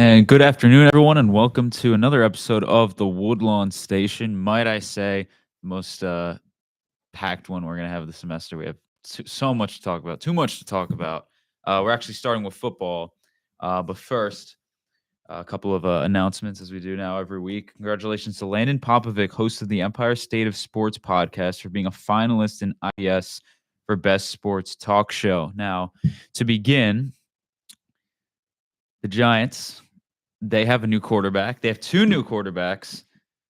And good afternoon, everyone, and welcome to another episode of the Woodlawn Station. Might I say, most packed one we're going to have this semester. We have so much to talk about, too much to talk about. We're actually starting with football. But first, a couple of announcements as we do now every week. Congratulations to Landon Popovic, host of the Empire State of Sports podcast, for being a finalist in IBS for Best Sports Talk Show. Now, to begin, the Giants, they have a new quarterback. They have two new quarterbacks,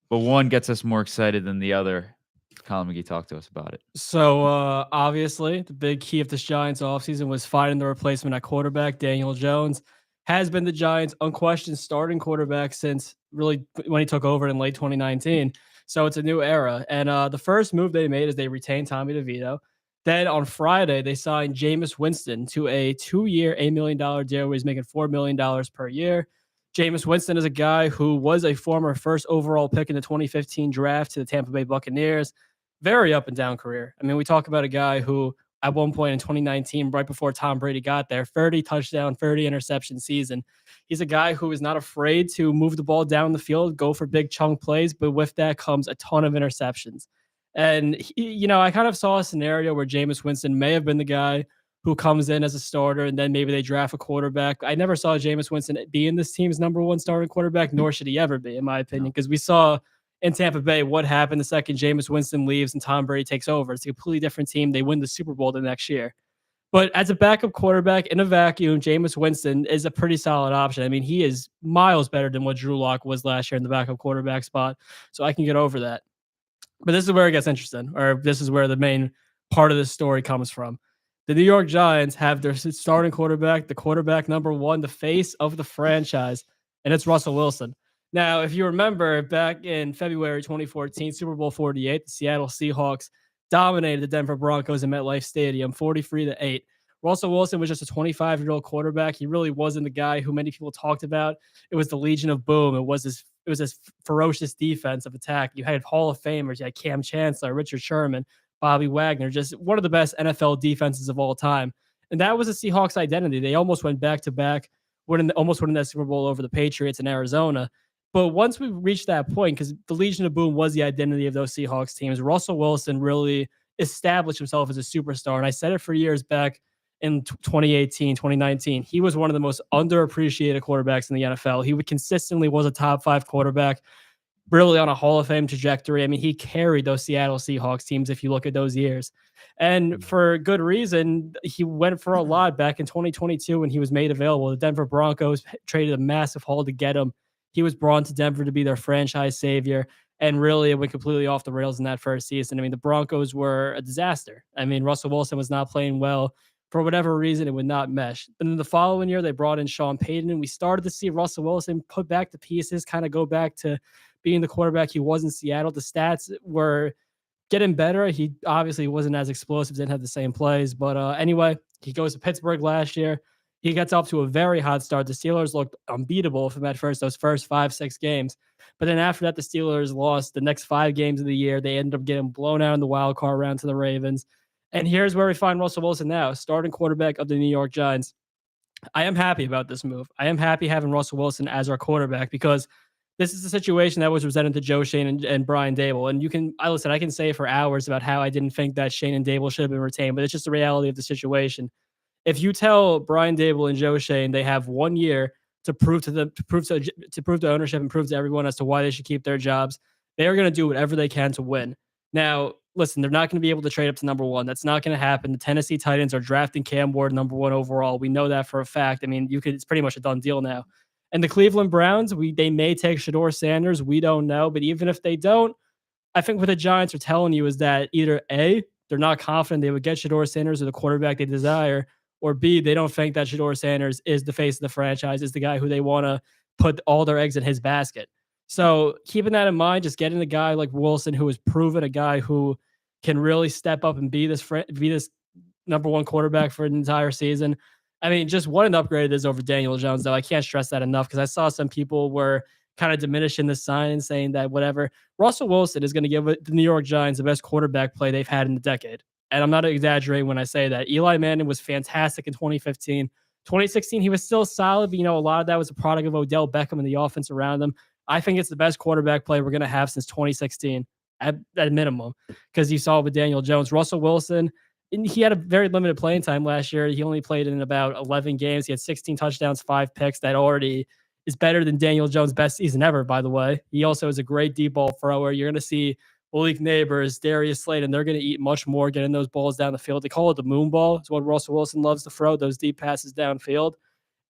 but one gets us more excited than the other. Colin McGee, talk to us about it. So obviously, the big key of this Giants offseason was finding the replacement at quarterback. Daniel Jones has been the Giants' unquestioned starting quarterback since really when he took over in late 2019. So it's a new era. And the first move they made is they retained Tommy DeVito. Then on Friday, they signed Jameis Winston to a 2-year, $8 million deal where he's making $4 million per year. Jameis Winston is a guy who was a former first overall pick in the 2015 draft to the Tampa Bay Buccaneers. Very up and down career. I mean, we talk about a guy who at one point in 2019, right before Tom Brady got there, 30 touchdown, 30 interception season. He's a guy who is not afraid to move the ball down the field, go for big chunk plays, but with that comes a ton of interceptions. And, I kind of saw a scenario where Jameis Winston may have been the guy who comes in as a starter and then maybe they draft a quarterback. I never saw Jameis Winston being this team's number one starting quarterback, nor should he ever be, in my opinion, because we saw in Tampa Bay what happened the second Jameis Winston leaves and Tom Brady takes over. It's a completely different team. They win the Super Bowl the next year. But as a backup quarterback in a vacuum, Jameis Winston is a pretty solid option. I mean, he is miles better than what Drew Lock was last year in the backup quarterback spot. So I can get over that. But this is where it gets interesting, or this is where the main part of this story comes from. The New York Giants have their starting quarterback, the quarterback number one, the face of the franchise, and it's Russell Wilson. Now, if you remember back in February 2014, Super Bowl 48, the Seattle Seahawks dominated the Denver Broncos in MetLife Stadium, 43-8. Russell Wilson was just a 25-year-old quarterback. He really wasn't the guy who many people talked about. It was the Legion of Boom. It was this ferocious defensive attack. You had Hall of Famers. You had Cam Chancellor, Richard Sherman, Bobby Wagner, just one of the best NFL defenses of all time. And that was the Seahawks' identity. They almost went back-to-back, almost winning that Super Bowl over the Patriots in Arizona. But once we reached that point, because the Legion of Boom was the identity of those Seahawks teams, Russell Wilson really established himself as a superstar. And I said it for years back in 2018, 2019. He was one of the most underappreciated quarterbacks in the NFL. He consistently was a top 5 quarterback, really on a Hall of Fame trajectory. I mean, he carried those Seattle Seahawks teams if you look at those years. And for good reason, he went for a lot back in 2022 when he was made available. The Denver Broncos traded a massive haul to get him. He was brought to Denver to be their franchise savior. And really, it went completely off the rails in that first season. I mean, the Broncos were a disaster. I mean, Russell Wilson was not playing well. For whatever reason, it would not mesh. And then the following year, they brought in Sean Payton, and we started to see Russell Wilson put back the pieces, kind of go back to being the quarterback he was in Seattle. The stats were getting better. He obviously wasn't as explosive, didn't have the same plays. But anyway, he goes to Pittsburgh last year. He gets off to a very hot start. The Steelers looked unbeatable from at first, those first 5-6 games. But then after that, the Steelers lost the next 5 games of the year. They ended up getting blown out in the wild card round to the Ravens. And here's where we find Russell Wilson now, starting quarterback of the New York Giants. I am happy about this move. I am happy having Russell Wilson as our quarterback because this is a situation that was presented to Joe Schoen and Brian Dable. And I can say for hours about how I didn't think that Schoen and Dable should have been retained, but it's just the reality of the situation. If you tell Brian Dable and Joe Schoen they have 1 year to prove to ownership and prove to everyone as to why they should keep their jobs, they are going to do whatever they can to win. Now, listen, they're not going to be able to trade up to number 1. That's not going to happen. The Tennessee Titans are drafting Cam Ward number 1 overall. We know that for a fact. I mean, it's pretty much a done deal now. And the Cleveland Browns, they may take Shedeur Sanders. We don't know. But even if they don't, I think what the Giants are telling you is that either A, they're not confident they would get Shedeur Sanders or the quarterback they desire, or B, they don't think that Shedeur Sanders is the face of the franchise, is the guy who they want to put all their eggs in his basket. So keeping that in mind, just getting a guy like Wilson who has proven a guy who can really step up and be this number 1 quarterback for an entire season. I mean, just what an upgrade it is over Daniel Jones, though. I can't stress that enough because I saw some people were kind of diminishing the sign and saying that whatever. Russell Wilson is going to give the New York Giants the best quarterback play they've had in a decade. And I'm not exaggerating when I say that. Eli Manning was fantastic in 2015. 2016, he was still solid, but a lot of that was a product of Odell Beckham and the offense around him. I think it's the best quarterback play we're going to have since 2016 at minimum, because you saw with Daniel Jones. Russell Wilson, and he had a very limited playing time last year. He only played in about 11 games. He had 16 touchdowns, 5 picks. That already is better than Daniel Jones' best season ever, by the way. He also is a great deep ball thrower. You're going to see Malik Neighbors, Darius Slade, and they're going to eat much more getting those balls down the field. They call it the moon ball. It's what Russell Wilson loves to throw, those deep passes downfield.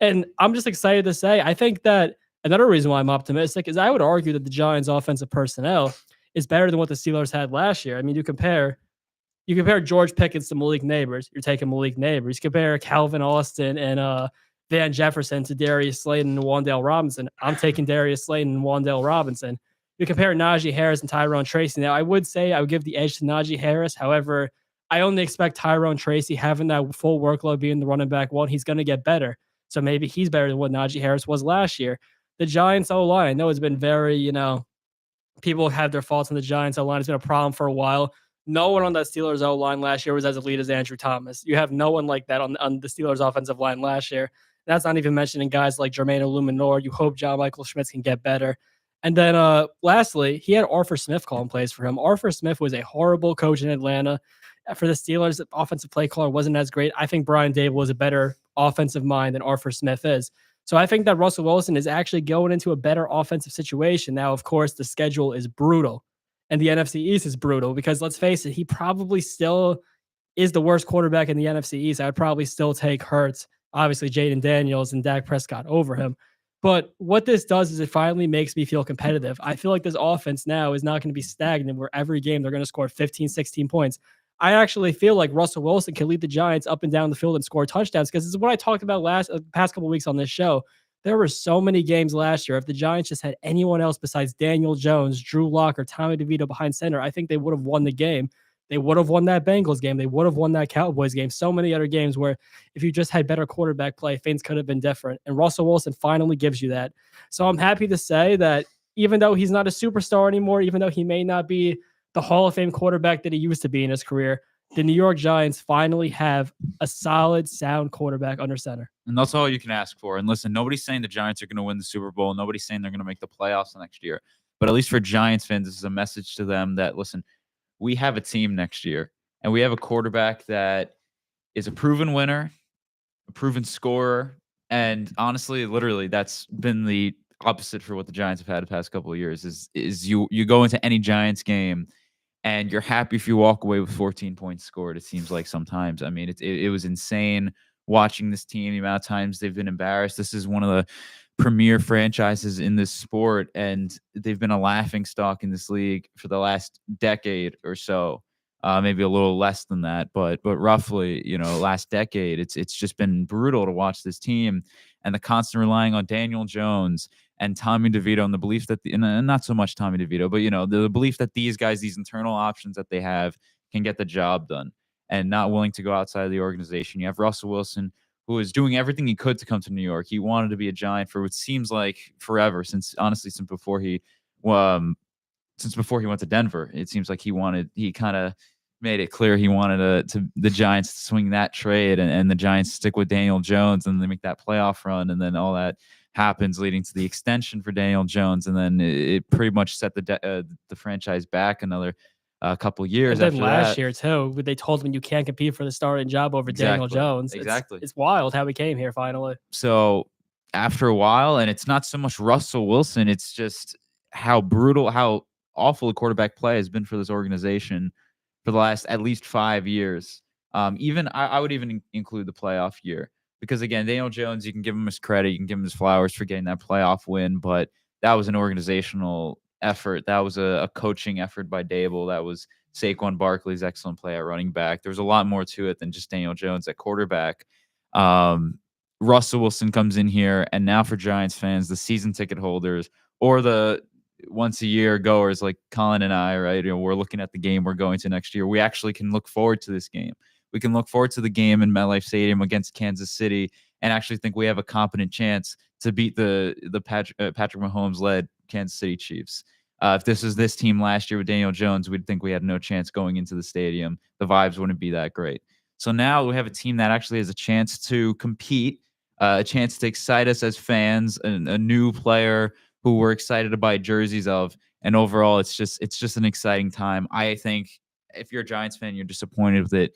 And I'm just excited to say, I think that another reason why I'm optimistic is I would argue that the Giants' offensive personnel is better than what the Steelers had last year. I mean, you compare George Pickens to Malik Neighbors, you're taking Malik Neighbors. You compare Calvin Austin and Van Jefferson to Darius Slayton and Wan'Dale Robinson, I'm taking Darius Slayton and Wan'Dale Robinson. You compare Najee Harris and Tyrone Tracy. Now, I would say I would give the edge to Najee Harris. However, I only expect Tyrone Tracy having that full workload being the running back one. He's going to get better. So maybe he's better than what Najee Harris was last year. The Giants O-line, I know it's been very, people have their faults on the Giants O-line. It's been a problem for a while. No one on that Steelers O-line last year was as elite as Andrew Thomas. You have no one like that on the Steelers offensive line last year. That's not even mentioning guys like Jermaine Illuminor. You hope John Michael Schmitz can get better. And then lastly, he had Arthur Smith calling plays for him. Arthur Smith was a horrible coach in Atlanta. For the Steelers, the offensive play caller wasn't as great. I think Brian Dable was a better offensive mind than Arthur Smith is. So I think that Russell Wilson is actually going into a better offensive situation. Now, of course, the schedule is brutal and the NFC East is brutal because let's face it, he probably still is the worst quarterback in the NFC East. I would probably still take Hurts, obviously Jaden Daniels and Dak Prescott over him. But what this does is it finally makes me feel competitive. I feel like this offense now is not going to be stagnant where every game they're going to score 15, 16 points. I actually feel like Russell Wilson can lead the Giants up and down the field and score touchdowns because this is what I talked about past couple of weeks on this show. There were so many games last year. If the Giants just had anyone else besides Daniel Jones, Drew Lock, or Tommy DeVito behind center, I think they would have won the game. They would have won that Bengals game. They would have won that Cowboys game. So many other games where if you just had better quarterback play, things could have been different. And Russell Wilson finally gives you that. So I'm happy to say that even though he's not a superstar anymore, even though he may not be the Hall of Fame quarterback that he used to be in his career, the New York Giants finally have a solid, sound quarterback under center. And that's all you can ask for. And listen, nobody's saying the Giants are going to win the Super Bowl. Nobody's saying they're going to make the playoffs next year. But at least for Giants fans, this is a message to them that, listen, we have a team next year, and we have a quarterback that is a proven winner, a proven scorer, and honestly, literally, that's been the opposite for what the Giants have had the past couple of years. Is you go into any Giants game, and you're happy if you walk away with 14 points scored. It seems like sometimes. I mean, it was insane watching this team. The amount of times they've been embarrassed. This is one of the premier franchises in this sport, and they've been a laughing stock in this league for the last decade or so. Maybe a little less than that, but roughly, last decade. It's just been brutal to watch this team and the constant relying on Daniel Jones and Tommy DeVito, and the belief that and not so much Tommy DeVito, but the belief that these guys, these internal options that they have, can get the job done, and not willing to go outside of the organization. You have Russell Wilson, who is doing everything he could to come to New York. He wanted to be a Giant for what seems like forever, since before he went to Denver. It seems like he kind of made it clear he wanted the Giants to swing that trade, and the Giants stick with Daniel Jones, and they make that playoff run, and then all that happens, leading to the extension for Daniel Jones, and then it pretty much set the franchise back another couple years. And then after last that. year too, they told him you can't compete for the starting job over Daniel Jones. Exactly. It's wild how he came here finally. So after a while, and it's not so much Russell Wilson, it's just how brutal, how awful the quarterback play has been for this organization for the last at least 5 years. Even I would even include the playoff year, because again, Daniel Jones, you can give him his credit, you can give him his flowers for getting that playoff win, but that was an organizational effort. That was a coaching effort by Dable. That was Saquon Barkley's excellent play at running back. There was a lot more to it than just Daniel Jones at quarterback. Russell Wilson comes in here, and now for Giants fans, the season ticket holders, or the once a year goers like Colin and I, right? We're looking at the game we're going to next year. We actually can look forward to this game. We can look forward to the game in MetLife Stadium against Kansas City, and actually think we have a competent chance to beat the Patrick Mahomes-led Kansas City Chiefs. If this was this team last year with Daniel Jones, we'd think we had no chance going into the stadium. The vibes wouldn't be that great. So now we have a team that actually has a chance to compete a chance to excite us as fans, and a new player who we're excited to buy jerseys of. And overall, it's just an exciting time. I think if you're a Giants fan, you're disappointed with it.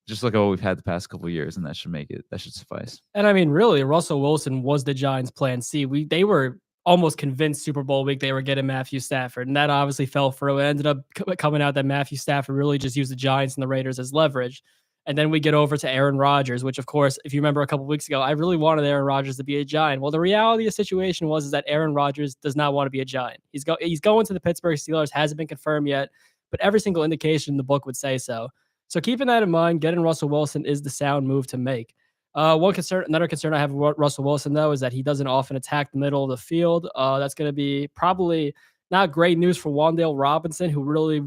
Just look at what we've had the past couple of years, and that should make it. That should suffice. And I mean, really, Russell Wilson was the Giants' plan C. They were almost convinced Super Bowl week they were getting Matthew Stafford, and that obviously fell through. It ended up coming out that Matthew Stafford really just used the Giants and the Raiders as leverage. And then we get over to Aaron Rodgers, which, of course, if you remember a couple weeks ago, I really wanted Aaron Rodgers to be a Giant. Well, the reality of the situation was is that Aaron Rodgers does not want to be a Giant. He's going to the Pittsburgh Steelers, hasn't been confirmed yet, but every single indication in the book would say so. So keeping that in mind, getting Russell Wilson is the sound move to make. Another concern I have with Russell Wilson, though, is that he doesn't often attack the middle of the field. That's going to be probably not great news for Wan'Dale Robinson, who really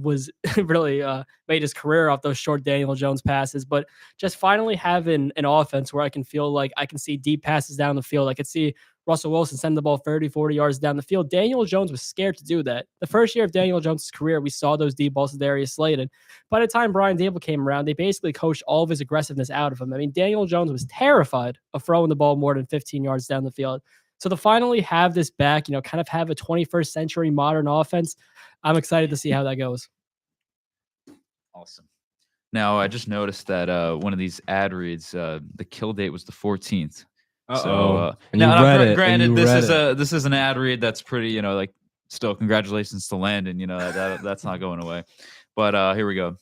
made his career off those short Daniel Jones passes. But just finally having an offense where I can feel like I can see deep passes down the field. I could see Russell Wilson send the ball 30, 40 yards down the field. Daniel Jones was scared to do that. The first year of Daniel Jones' career, we saw those deep balls to Darius Slayton. By the time Brian Dable came around, they basically coached all of his aggressiveness out of him. I mean, Daniel Jones was terrified of throwing the ball more than 15 yards down the field. So to finally have this back, kind of have a 21st century modern offense, I'm excited to see how that goes. Awesome. Now, I just noticed that one of these ad reads, the kill date was the 14th. So granted, this is an ad read that's pretty, still congratulations to Landon. That's not going away. But here we go.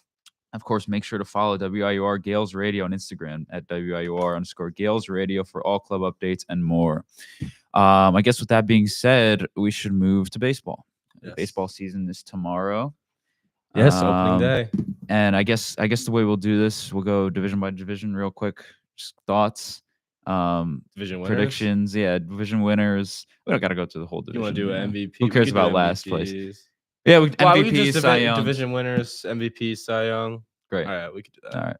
Of course, make sure to follow WIUR Gales Radio on Instagram at WIUR_Gales Radio for all club updates and more. I guess with that being said, we should move to baseball. Yes. The baseball season is tomorrow. Yes, opening day. And I guess the way we'll do this, we'll go division by division real quick. Just thoughts. Division winners? Predictions. Yeah, division winners. We don't got to go through the whole division. You want to do MVP? Who cares about last place? Yeah, MVP, Cy Young. Division winners, MVP, Cy Young. Great. All right, we could do that. All right.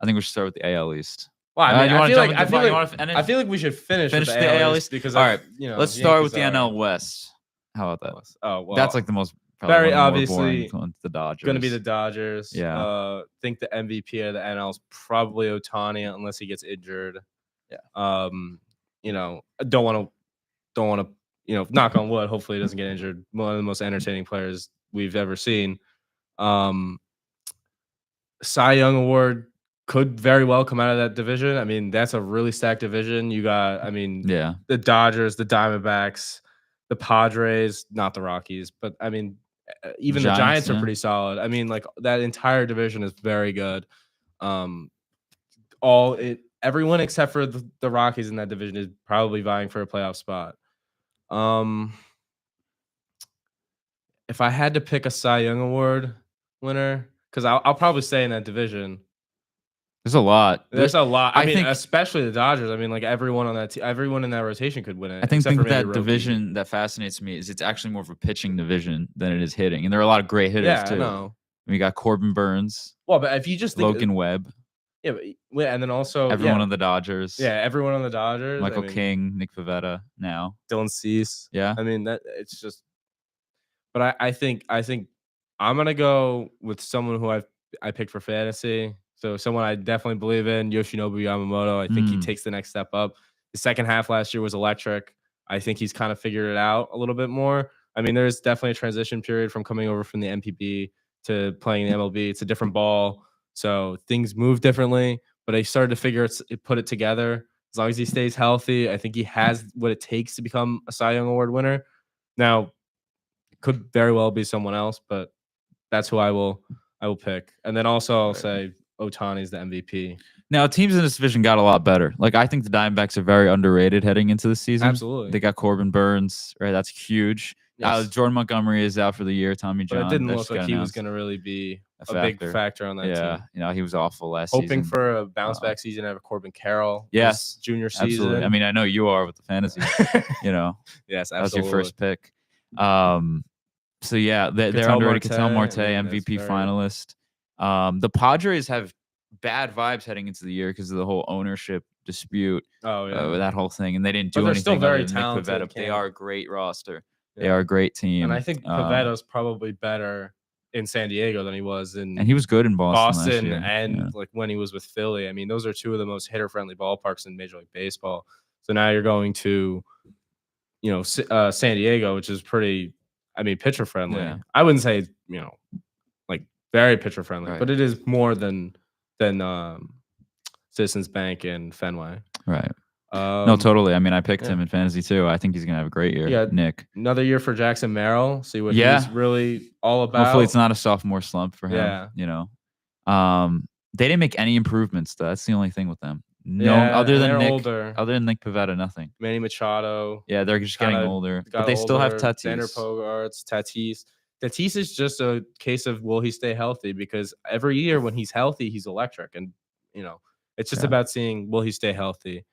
I think we should start with the AL East. Well, I feel like we should finish with the AL East because all right. Let's start with the NL West. How about that? Oh, well, that's like the most very obviously the Dodgers. Going to be the Dodgers. Yeah. Think the MVP of the NL is probably Ohtani unless he gets injured. Yeah. I don't want to, knock on wood. Hopefully he doesn't get injured. One of the most entertaining players we've ever seen. Cy Young Award could very well come out of that division. I mean, that's a really stacked division. You got, the Dodgers, the Diamondbacks, the Padres, not the Rockies, but I mean, even the Giants are pretty solid. I mean, like that entire division is very good. Everyone except for the Rockies in that division is probably vying for a playoff spot. If I had to pick a Cy Young Award winner, because I'll probably stay in that division. There's a lot. There's a lot. I mean, especially the Dodgers. I mean, like everyone on that everyone in that rotation could win it. I think that division that fascinates me is it's actually more of a pitching division than it is hitting, and there are a lot of great hitters too. No. We got Corbin Burns. Well, but if you just think Logan Webb. Yeah, and then also everyone on the Dodgers. Yeah, everyone on the Dodgers. Michael King, Nick Pivetta now. Dylan Cease. Yeah. I mean, that it's just. But I think I'm gonna go with someone who I picked for fantasy. So someone I definitely believe in, Yoshinobu Yamamoto. I think he takes the next step up. The second half last year was electric. I think he's kind of figured it out a little bit more. I mean, there's definitely a transition period from coming over from the MPB to playing the MLB. It's a different ball. So things move differently, but I started to put it together. As long as he stays healthy, I think he has what it takes to become a Cy Young Award winner. Now, it could very well be someone else, but that's who I will pick. And then also I'll say Ohtani's the MVP. Now, teams in this division got a lot better. Like, I think the Diamondbacks are very underrated heading into the season. Absolutely. They got Corbin Burns, right? That's huge. Yes. Jordan Montgomery is out for the year. Tommy John. But it didn't look like he was going to really be a big factor on that team. Yeah, he was awful last season. Hoping for a bounce back season out of Corbin Carroll. Yes. Junior season. Absolutely. I mean, I know you are with the fantasy. Yes, absolutely. That was your first pick. So, yeah, they're underrated. Ketel Marte, MVP finalist. The Padres have bad vibes heading into the year because of the whole ownership dispute. Oh, yeah. That whole thing. And they didn't do anything. Still very talented. They are a great roster. Yeah. They are a great team. And I think Pavetta's probably better in San Diego than he was in. And he was good in Boston and like when he was with Philly. I mean, those are two of the most hitter-friendly ballparks in Major League Baseball. So now you're going to, San Diego, which is pretty, pitcher friendly. Yeah. I wouldn't say, like very pitcher friendly, Right. but it is more than Citizens Bank and Fenway. Right. No, totally. I mean, I picked him in fantasy too. I think he's gonna have a great year. Yeah, Nick. Another year for Jackson Merrill. See what Yeah. he's really all about. Hopefully, it's not a sophomore slump for him. Yeah. You know, they didn't make any improvements though. That's the only thing with them. No, Yeah, other and than they're Nick, older. other than Nick Pivetta, nothing. Manny Machado. Yeah, they're just getting Kinda older, but got they still have older. Tatis. Xander Bogaerts, Tatis. Tatis is just a case of will he stay healthy? Because every year when he's healthy, he's electric, and it's just Yeah. about seeing will he stay healthy.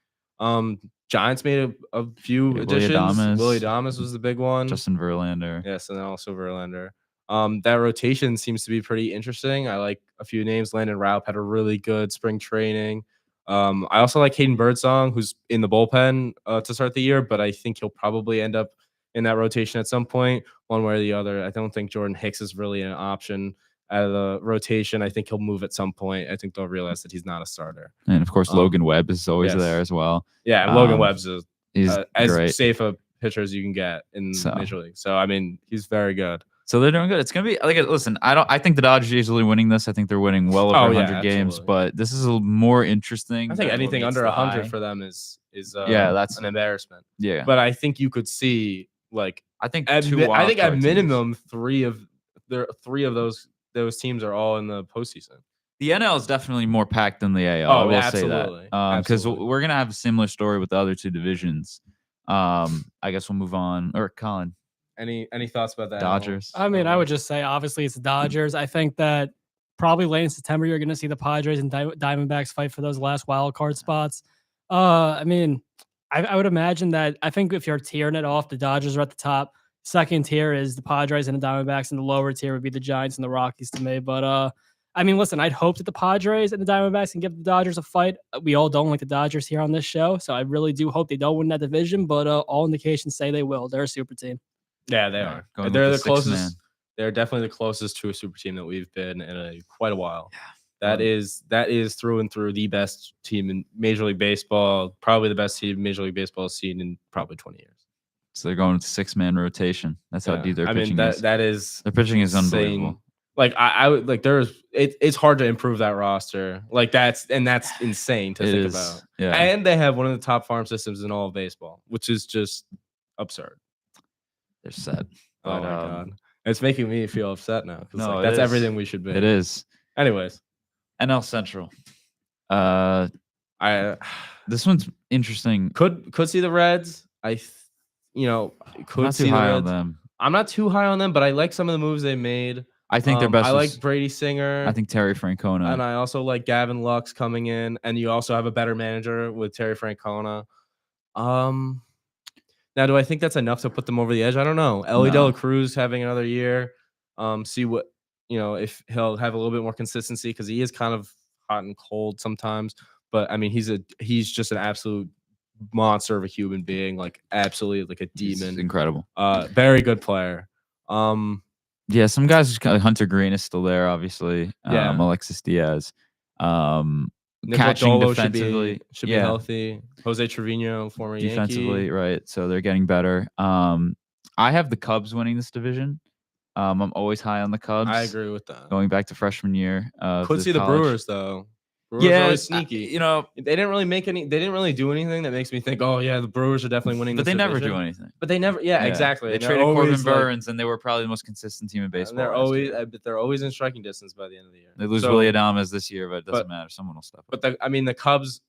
Giants made a few Willy additions. Adames. Willy Adames was the big one. Justin Verlander. Yes, and then also Verlander. That rotation seems to be pretty interesting. I like a few names. Landon Raup had a really good spring training. I also like Hayden Birdsong, who's in the bullpen to start the year, but I think he'll probably end up in that rotation at some point, one way or the other. I don't think Jordan Hicks is really an option out of the rotation. I think he'll move at some point. I think they'll realize that he's not a starter. And of course, Logan Webb is always yes. there as well. Yeah, and Logan Webb's He's as great. safe a pitcher as you can get in Major League. So I mean, he's very good. So they're doing good. It's gonna be like, listen, I think the Dodgers are easily winning this. I think they're winning well over 100 games, but this is a more interesting. I think anything under 100 for them is that's an embarrassment. Yeah, but I think you could see I think at minimum three of those teams are all in the postseason. The NL is definitely more packed than the AL. Oh, I will absolutely. Say that because we're gonna have a similar story with the other two divisions. I guess we'll move on. Or Colin. Any thoughts about that? Dodgers? I mean, I would just say obviously it's the Dodgers. I think that probably late in September you're going to see the Padres and Diamondbacks fight for those last wild card spots. I mean, I would imagine that I think if you're tearing it off, the Dodgers are at the top. Second tier is the Padres and the Diamondbacks, and the lower tier would be the Giants and the Rockies to me. But I mean, listen, I'd hope that the Padres and the Diamondbacks can give the Dodgers a fight. We all don't like the Dodgers here on this show, so I really do hope they don't win that division. But all indications say they will. They're a super team. Yeah, they are. They're the closest. Man. They're definitely the closest to a super team that we've been in quite a while. Yeah. That is through and through the best team in Major League Baseball. Probably the best team Major League Baseball has seen in probably 20 years. So they're going with 6-man rotation. That's how deep their pitching is. That is their pitching is unbelievable. Like I would like it's hard to improve that roster. Like that's insane to think about. Yeah. And they have one of the top farm systems in all of baseball, which is just absurd. They're set. Oh my god. It's making me feel upset now because no, that's everything we should be. It is. Anyways. NL Central. This one's interesting. Could see the Reds. Could see the Reds. On them. I'm not too high on them, but I like some of the moves they made. I think their best. I like Brady Singer. I think Terry Francona. And I also like Gavin Lux coming in. And you also have a better manager with Terry Francona. Now, do I think that's enough to put them over the edge? I don't know. Ellie De La Cruz having another year. See what if he'll have a little bit more consistency because he is kind of hot and cold sometimes. But I mean, he's just an absolute monster of a human being, like absolutely like a demon. He's incredible. Very good player. Yeah, some guys Hunter Green is still there, obviously. Yeah. Alexis Diaz. Catching defensively should be healthy. Jose Trevino, former defensively, Yankee. Right? So they're getting better. I have the Cubs winning this division. I'm always high on the Cubs. I agree with that. Going back to freshman year. Could see the Brewers though. Brewers are always sneaky. They didn't really They didn't really do anything that makes me think, oh yeah, the Brewers are definitely winning. But this they division. never do anything. But they never. Yeah, exactly. They traded Corbin Burns, and they were probably the most consistent team in baseball. And they're always in striking distance by the end of the year. They lose Willy Adames this year, but it doesn't matter. Someone will step up. But the Cubs,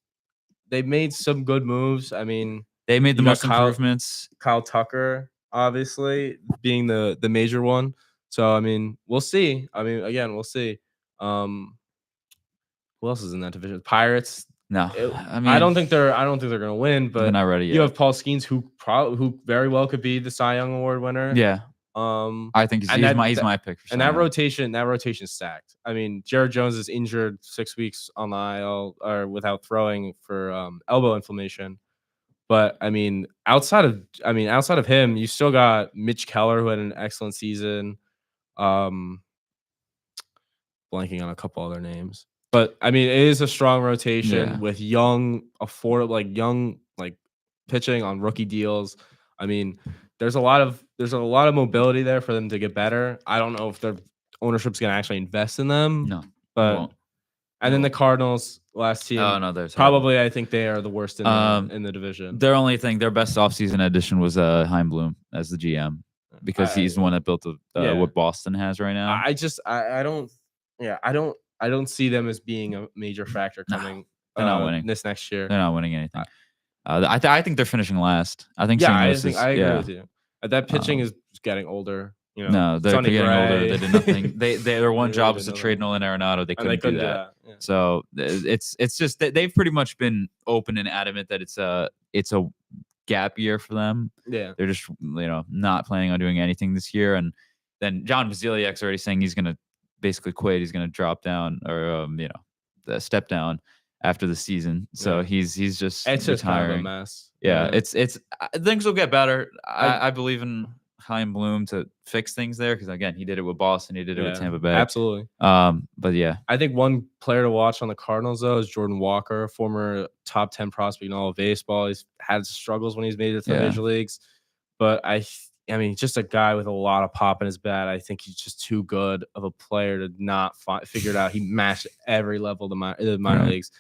they made some good moves. I mean, they made the most improvements. Kyle Tucker, obviously, being the major one. So I mean, we'll see. I mean, again, we'll see. Who else is in that division? Pirates. No, I don't think they're gonna win, but they're not ready yet. You have Paul Skeens, who very well could be the Cy Young Award winner. Yeah. I think he's my pick. For that rotation's stacked. I mean, Jared Jones is injured 6 weeks on the IL or without throwing for elbow inflammation. But I mean, outside of him, you still got Mitch Keller, who had an excellent season. Blanking on a couple other names. But I mean, it is a strong rotation with young, affordable, young pitching on rookie deals. I mean, there's a lot of mobility there for them to get better. I don't know if their ownership's going to actually invest in them. No, but won't. and then the Cardinals, last team. Oh no, there's Probably I think they are the worst in the division. Their best offseason addition was Chaim Bloom as the GM because he's the one that built what Boston has right now. I don't see them as being a major factor coming. They're not winning this next year. They're not winning anything. I think they're finishing last. I think I agree with you. That pitching is getting older. No, they're getting older. They did nothing. Their one job was to trade Nolan Arenado. They couldn't do that. Yeah. So it's just that they've pretty much been open and adamant that it's a gap year for them. Yeah, they're just not planning on doing anything this year. And then John Baziliak's already saying he's going to basically quit. He's going to drop down or step down after the season. So he's just it's retiring. Just kind of a mess. Yeah, it's things will get better. I believe in Chaim Bloom to fix things there because again, he did it with Boston, he did it with Tampa Bay. Absolutely. But yeah, I think one player to watch on the Cardinals though is Jordan Walker, former top 10 prospect in all of baseball. He's had struggles when he's made it to the major leagues, but I mean, just a guy with a lot of pop in his bat. I think he's just too good of a player to not figure it out. He matched every level of the minor leagues.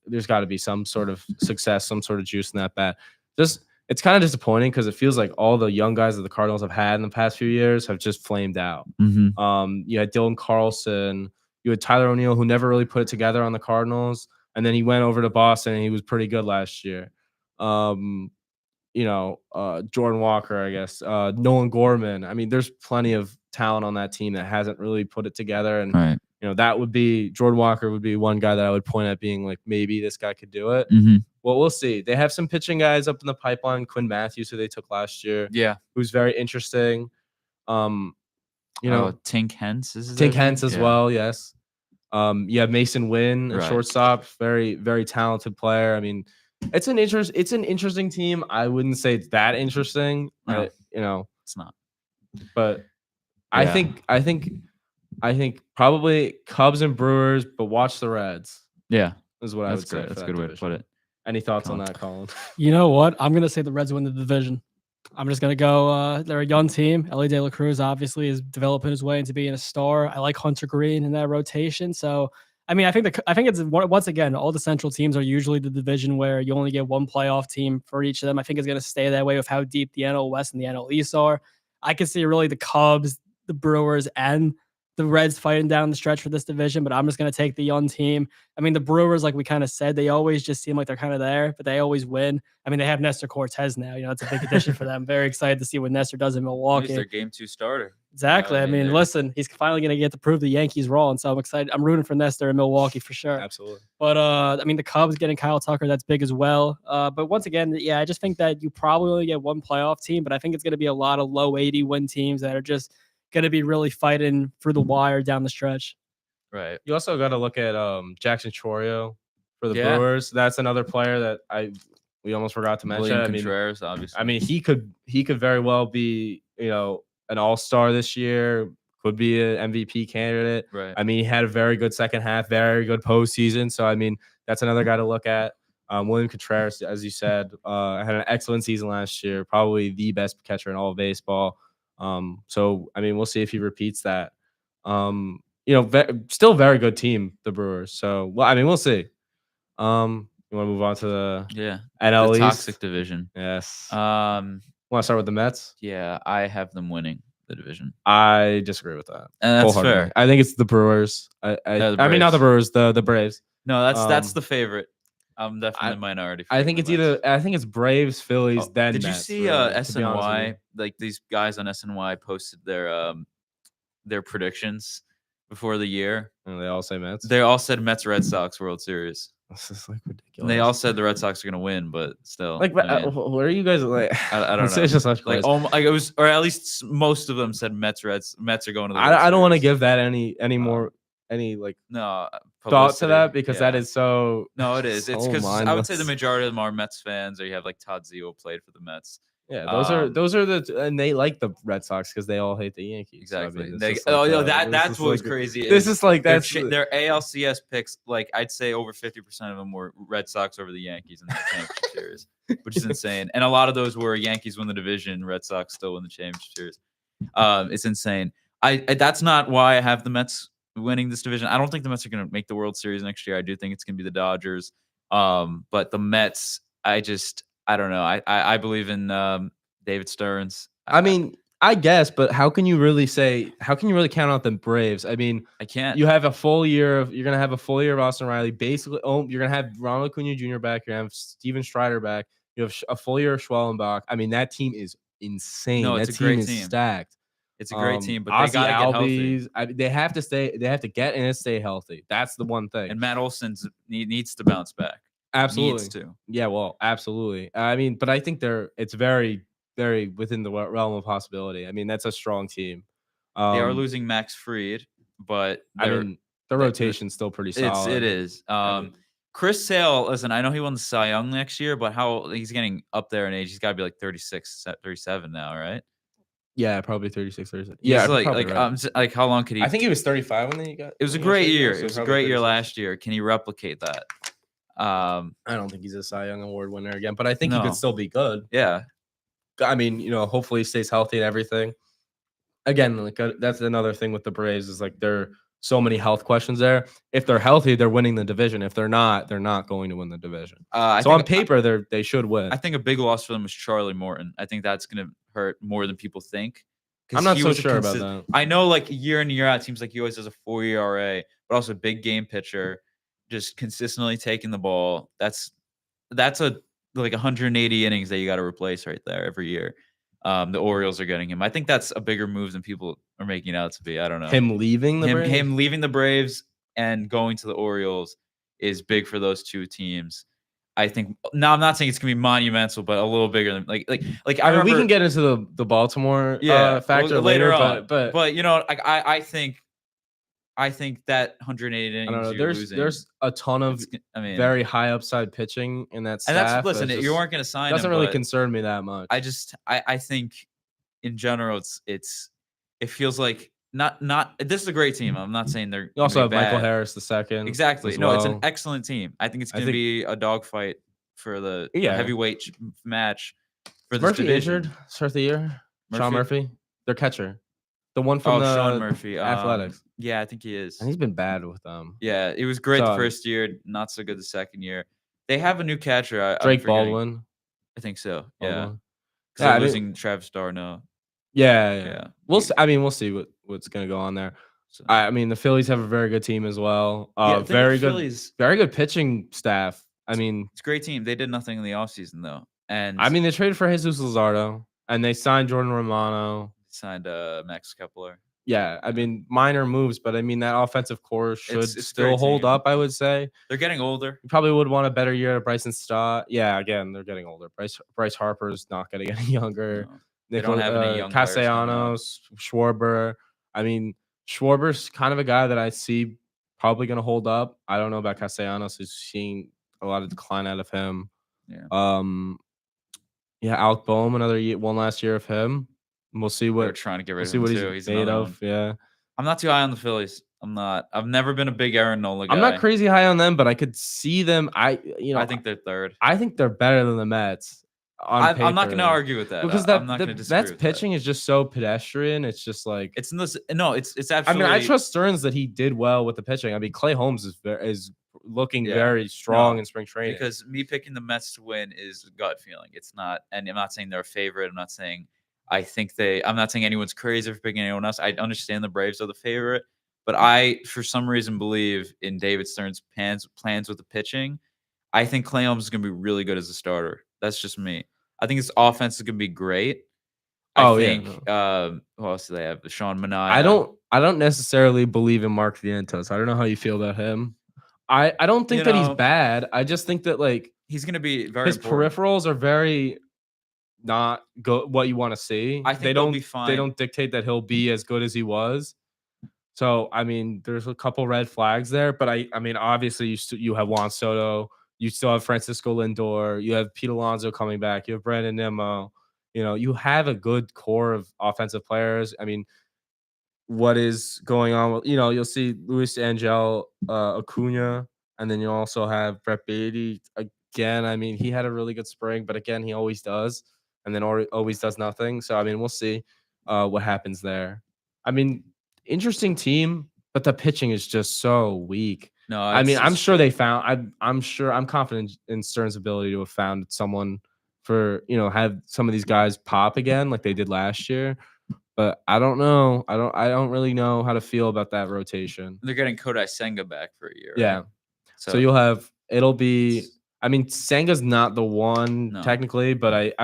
There's got to be some sort of success, some sort of juice in that bat. It's kind of disappointing because it feels like all the young guys that the Cardinals have had in the past few years have just flamed out. Mm-hmm. You had Dylan Carlson, you had Tyler O'Neill, who never really put it together on the Cardinals, and then he went over to Boston and he was pretty good last year. Jordan Walker, I guess, Nolan Gorman. I mean, there's plenty of talent on that team that hasn't really put it together, and that would be Jordan Walker would be one guy that I would point at being like maybe this guy could do it. Mm-hmm. Well, we'll see. They have some pitching guys up in the pipeline. Quinn Matthews, who they took last year, who's very interesting. Tink Hence is Tink Hence as well. Yes. You have Mason Wynn, a shortstop, very very talented player. I mean, it's an interesting team. I wouldn't say it's that interesting. No. It's not. But I think probably Cubs and Brewers, but watch the Reds. Yeah, is what I would say. That's a good way to put it. Any thoughts on that, Colin? You know what? I'm gonna say the Reds win the division. I'm just gonna go. They're a young team. Ellie De La Cruz obviously is developing his way into being a star. I like Hunter Green in that rotation. So I mean, I think it's once again all the Central teams are usually the division where you only get one playoff team for each of them. I think it's gonna stay that way with how deep the NL West and the NL East are. I can see really the Cubs, the Brewers, and the Reds fighting down the stretch for this division, but I'm just going to take the young team. I mean, the Brewers, like we kind of said, they always just seem like they're kind of there, but they always win. I mean, they have Nestor Cortez now. It's a big addition for them. Very excited to see what Nestor does in Milwaukee. He's their game 2 starter. Exactly. I mean, listen, he's finally going to get to prove the Yankees wrong, so I'm excited. I'm rooting for Nestor in Milwaukee for sure. Absolutely. But, I mean, the Cubs getting Kyle Tucker, that's big as well. But once again, I just think that you probably only get one playoff team, but I think it's going to be a lot of low 80 win teams that are just going to be really fighting through the wire down the stretch. Right. You also got to look at Jackson Chourio for the Brewers. That's another player that we almost forgot to mention. William Contreras, obviously. I mean, he could very well be an all-star this year. Could be an MVP candidate. Right. I mean, he had a very good second half, very good postseason. So I mean, that's another guy to look at. William Contreras, as you said, had an excellent season last year. Probably the best catcher in all of baseball. So I mean, we'll see if he repeats that. Still very good team, the Brewers. So I mean, we'll see. You want to move on to the NL East? Toxic division. Yes. Want to start with the Mets? Yeah, I have them winning the division. I disagree with that. And that's fair. I think it's the Brewers. I mean, not the Brewers, the Braves. No, that's the favorite. I'm definitely minority. I think it's Braves, Phillies, then did Mets, you see SNY? Like these guys on SNY posted their predictions before the year. And they all say Mets. They all said Mets Red Sox World Series. This is like ridiculous. And they all said the Red Sox are gonna win, but still. Like, what are you guys like? I don't know. It's just such like it was, or at least most of them said Mets are going to the. I don't want to give that any more thought to that because that is so. No, it is. It's because I would say the majority of them are Mets fans, or you have like Todd Zeo played for the Mets. Yeah, Um, those are and they like the Red Sox because they all hate the Yankees. Exactly. So, I mean, They, it's just like that's this what's like crazy. this Is is like their that's their ALCS picks. Like I'd say over 50% of them were Red Sox over the Yankees in the championship series, which is insane. And a lot of those were Yankees win the division, Red Sox still win the championship series. It's insane. That's not why I have the Mets winning this division. I don't think the Mets are going to make the World Series next year. I do think it's going to be the Dodgers. But the Mets, I don't know. I believe in David Stearns. I mean, I guess, but how can you really count out the Braves? I mean, I can't. you're gonna have a full year of Austin Riley. Basically, you're gonna have Ronald Acuna Jr. back. You're gonna have Steven Strider back. You have a full year of Schwellenbach. I mean, that team is insane. No, that it's a team great is team. stacked. It's a great team, but they Ozzy got to get healthy. Albies, they have to stay. They have to get and stay healthy. That's the one thing. And Matt Olson's needs to bounce back. Absolutely. Needs to. Yeah, well, absolutely. I mean, but I think it's very, very within the realm of possibility. I mean, that's a strong team. They are losing Max Fried, but I mean, the rotation's still pretty solid. It is. I mean, Chris Sale, listen, I know he won the Cy Young next year, but he's getting up there in age. He's got to be like 36, 37 now, right? yeah, probably 36, 37. He's Yeah, like how long could he? I think he was 35 when he got. It was a great year. It was a great year last year. Can he replicate that? I don't think he's a Cy Young Award winner again, but I think he could still be good. Yeah. I mean, hopefully he stays healthy and everything. Again, like that's another thing with the Braves is like there are so many health questions there. If they're healthy, they're winning the division. If they're not going to win the division. So on paper, they should win. I think a big loss for them was Charlie Morton. I think that's going to hurt more than people think. I'm not so sure about that. I know, like year in year out, it seems like he always has a 4 ERA, but also a big game pitcher, just consistently taking the ball. That's a like 180 innings that you got to replace right there every year. The Orioles are getting him. I think that's a bigger move than people are making it out to be. I don't know. Him leaving the Braves? Him leaving the Braves and going to the Orioles is big for those two teams. I think. Now, I'm not saying it's gonna be monumental, but a little bigger than like. I mean, we can get into the Baltimore factor later on, but I think that 180 innings. I don't know. There's a ton of very high upside pitching in that staff. And that's listen. You weren't going to sign. Doesn't really concern me that much. I think in general, it feels like not. This is a great team. I'm not saying they're. You also have Michael Harris II. Exactly. No, it's an excellent team. I think it's going to be a dogfight for the heavyweight match for this Murphy division. Injured start of the year. Sean Murphy, their catcher. The one from Sean Murphy, Athletics. Yeah, I think he is. And he's been bad with them. Yeah, it was great the first year, not so good the second year. They have a new catcher. Drake Baldwin. I think so. Yeah. Because they're losing Travis Darno. Yeah. We'll see what's gonna go on there. So, I mean, the Phillies have a very good team as well. Very good pitching staff. I mean, it's a great team. They did nothing in the offseason though. And I mean, they traded for Jesus Luzardo and they signed Jordan Romano. Signed Max Kepler. Yeah, I mean, minor moves, but I mean that offensive core should still hold up. I would say they're getting older. You probably would want a better year of Bryson Stott. Yeah, again, they're getting older. Bryce Harper's not going to get any younger. No, they don't have any young Castellanos, Schwarber. I mean, Schwarber's kind of a guy that I see probably going to hold up. I don't know about Castellanos. Who's seeing a lot of decline out of him. Yeah. Alec Boehm, one last year of him. We'll see what they're trying to get rid of him too. He's made of. Yeah, I'm not too high on the Phillies. I'm not. I've never been a big Aaron Nola guy. I'm not crazy high on them, but I could see them. I think they're third. I think they're better than the Mets. I'm not going to argue with that because I'm not going to disagree. Mets pitching is just so pedestrian. It's just like it's absolutely. I mean, I trust Stearns that he did well with the pitching. I mean, Clay Holmes is looking very strong in spring training. Because me picking the Mets to win is gut feeling. It's not, and I'm not saying they're a favorite. I'm not saying. I'm not saying anyone's crazy for picking anyone else. I understand the Braves are the favorite, but I, for some reason, believe in David Stearns' plans with the pitching. I think Clay Holmes is going to be really good as a starter. That's just me. I think his offense is going to be great. I think. Who else do they have? Sean Manaea. I don't necessarily believe in Mark Vientos. I don't know how you feel about him. I don't think that he's bad. I just think that he's going to be very. His peripherals are very. Not go what you want to see. I think they don't be fine. They don't dictate that he'll be as good as he was. So I mean, there's a couple red flags there, but I mean, obviously you have Juan Soto, you still have Francisco Lindor, you have Pete Alonso coming back, you have Brandon Nimmo, You have a good core of offensive players. I mean, what is going on with you'll see Luis Angel Acuna, and then you also have Brett Beatty again. I mean, he had a really good spring, but again, he always does, and then always does nothing. So I mean, we'll see what happens there. I mean, interesting team, but the pitching is just so weak. No, I mean, I'm it's sure true. they found. I'm confident in Stern's ability to have found someone for have some of these guys pop again like they did last year. But I don't know. I don't really know how to feel about that rotation. They're getting Kodai Senga back for a year, right? Yeah. So it'll be. I mean, Senga's not the one No. technically, but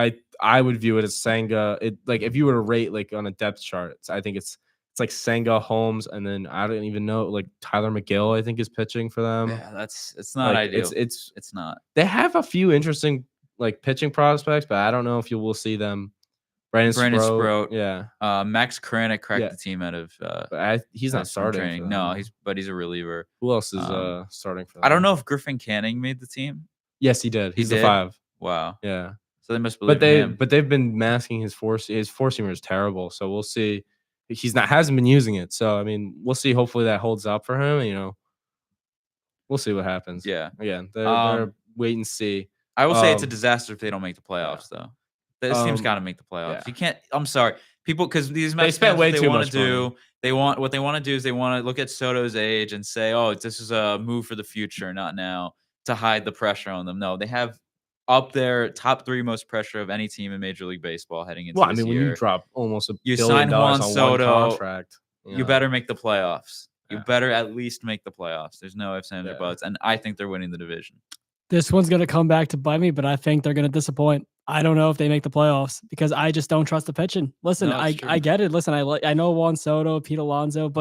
I would view it as Senga. It like if you were to rate like on a depth chart, I think it's like Senga, Holmes, and then I don't even know like Tyler McGill. I think is pitching for them. Yeah, it's not Like, ideal. It's not. They have a few interesting like pitching prospects, but I don't know if you will see them. Brandon Sproat, yeah. Max Kranick cracked Yeah. the team out of But he's not spring starting. training. For No, them. he's a reliever. Who else is starting for them? I don't know if Griffin Canning made the team. Yes, he did. He's He the did? 5. Wow. Yeah. So they must believe But in him. they've been masking his four-seamer is terrible. So we'll see. Hasn't been using it. So I mean, we'll see. Hopefully that holds up for him. We'll see what happens. Yeah. Again, they're wait and see. I will say it's a disaster if they don't make the playoffs, though. This team's got to make the playoffs. yeah. You can't. I'm sorry, people, because these They Mets spent fans, way what they too want much to do. money. What they want to do is they want to look at Soto's age and say, "Oh, this is a move for the future, not now," to hide the pressure on them. No, they have up there top 3 most pressure of any team in Major League Baseball heading into this year. When you drop almost $1 You billion sign Juan on Soto, one contract, you better make the playoffs. You Yeah. better at least make the playoffs. There's no ifs, ands, or Yeah. buts, and I think they're winning the division. This one's going to come back to bite me, but I think they're going to disappoint. I don't know if they make the playoffs because I just don't trust the pitching. Listen, No, I it's true. get it. Listen, I know Juan Soto, Pete Alonso,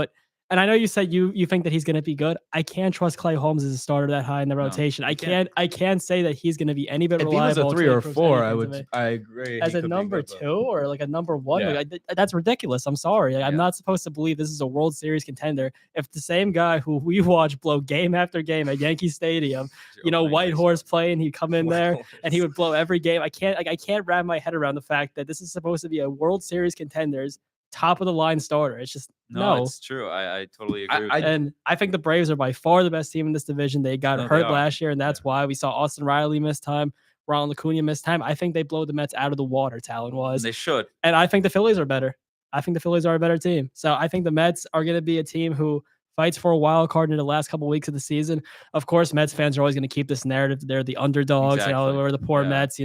and I know you said you think that he's going to be good. I can't trust Clay Holmes as a starter that high in the rotation. you can't. I can't say that he's going to be any bit If he was reliable. a 3 until or he proves 4, anything to me. I agree. As he a could be number good, but- 2 or like a number 1, Yeah. like, that's ridiculous. I'm sorry. Like, I'm Yeah. not supposed to believe this is a World Series contender. If the same guy who we watch blow game after game at Yankee Stadium, White Horse playing, he'd come in there and he would blow every game. I can't wrap my head around the fact that this is supposed to be a World Series contenders top of the line starter. It's just no. It's true. I totally agree with that. And I think the Braves are by far the best team in this division. They got No, they hurt are. last year, and that's why we saw Austin Riley miss time. Ronald Acuna missed time. I think they blow the Mets out of the water, talent-wise. They should. And I think the Phillies are better. I think the Phillies are a better team. So I think the Mets are going to be a team who fights for a wild card in the last couple of weeks of the season. Of course, Mets fans are always going to keep this narrative. They're the underdogs, Exactly. or the poor Yeah. Mets.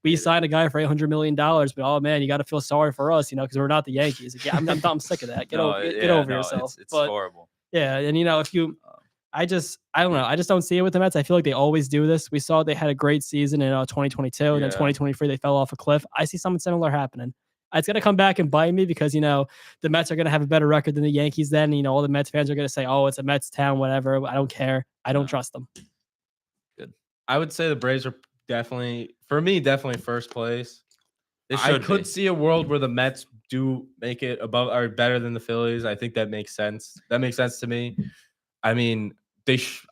We signed a guy for $800 million, but oh man, you got to feel sorry for us, because we're not the Yankees. Yeah, I'm sick of that. Get over yourself. It's But, horrible. yeah, and if you, I don't know. I just don't see it with the Mets. I feel like they always do this. We saw they had a great season in 2022, and then Yeah. 2023 they fell off a cliff. I see something similar happening. It's going to come back and bite me because, the Mets are going to have a better record than the Yankees then. All the Mets fans are going to say, oh, it's a Mets town, whatever. I don't care. I don't trust them. Good. I would say the Braves are definitely first place. I could see a world where the Mets do make it above or better than the Phillies. I think that makes sense. That makes sense to me. I mean,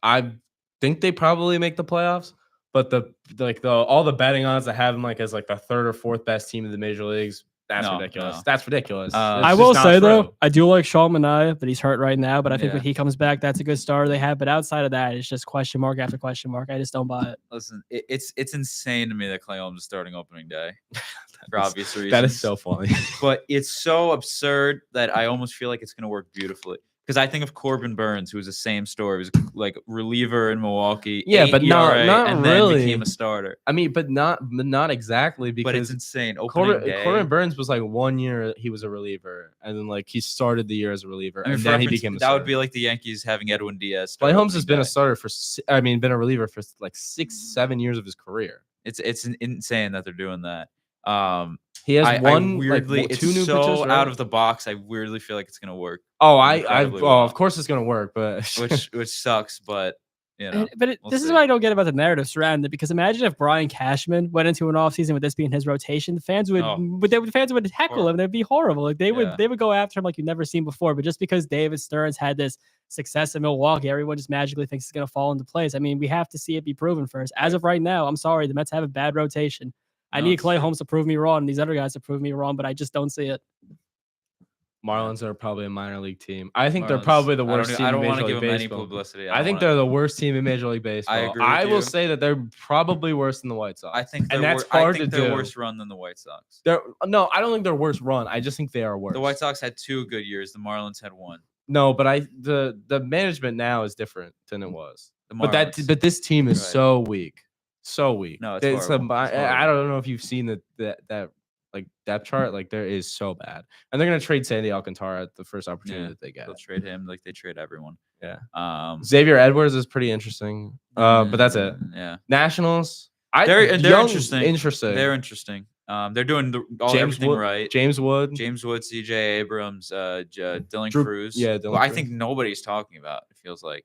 I think they probably make the playoffs, but all the betting odds that have them as the 3rd or 4th best team in the major leagues. That's ridiculous. No. That's ridiculous. I will say though, I do like Sean Manaea, but he's hurt right now. But I think when he comes back, that's a good starter they have. But outside of that, it's just question mark after question mark. I just don't buy it. Listen, it's insane to me that Clay Holmes is starting opening day for obvious reasons. That is so funny. But it's so absurd that I almost feel like it's going to work beautifully. Because I think of Corbin Burns, who was the same story. He was like reliever in Milwaukee. Yeah, but not and really. then became a starter. I mean, but not exactly because But it's insane. Opening day. Corbin Burns was 1 year he was a reliever, and then he started the year as a reliever, I mean, and for then he reference, became a that starter. would be like the Yankees having Edwin Diaz. Clay start Holmes has opening been a day. starter been a reliever for 6-7 years of his career. It's insane that they're doing that. He has I weirdly, two it's new so pitchers, right? out of the box. I weirdly feel like it's gonna work. Oh, incredibly well. of course it's gonna work, but which sucks, but But we'll this is see. what I don't get about the narrative surrounding it. Because imagine if Brian Cashman went into an offseason with this being his rotation, the fans would, fans would heckle him. It'd be horrible. Like they would go after him like you've never seen before. But just because David Stearns had this success in Milwaukee, everyone just magically thinks it's going to fall into place. I mean, we have to see it be proven first. As of right now, I'm sorry, the Mets have a bad rotation. I No, need it's Clay true. Holmes to prove me wrong, and these other guys to prove me wrong, but I just don't see it. Marlins are probably a minor league team. I think they're Marlins, probably the I don't worst e- team I in don't Major wanna League give 'em any Baseball. publicity. I think they're the worst team in Major League Baseball. agree with will you. say that they're probably worse than the White Sox. I think and they're that's I hard think to they're do. worse run than the White Sox. No, I don't think they're worse run. I just think they are worse. The White Sox had 2 good years. The Marlins had 1. No, but the management now is different than it was. The But Marlins. this team is Right. so weak, so weak. No, it's horrible. It's I horrible. don't know if you've seen that like depth chart. Like there is so bad, and they're gonna trade Sandy Alcantara at the first opportunity Yeah, that they get. they'll trade him like they trade everyone. Yeah. Xavier Edwards is pretty interesting. But that's it. Yeah. Nationals. They're Young, interesting. Interesting. They're interesting. They're doing everything Wood, right. James Wood. James Wood, CJ Abrams, Dylan Drew- Cruz. yeah, Dylan who I Cruz. think nobody's talking about. It feels like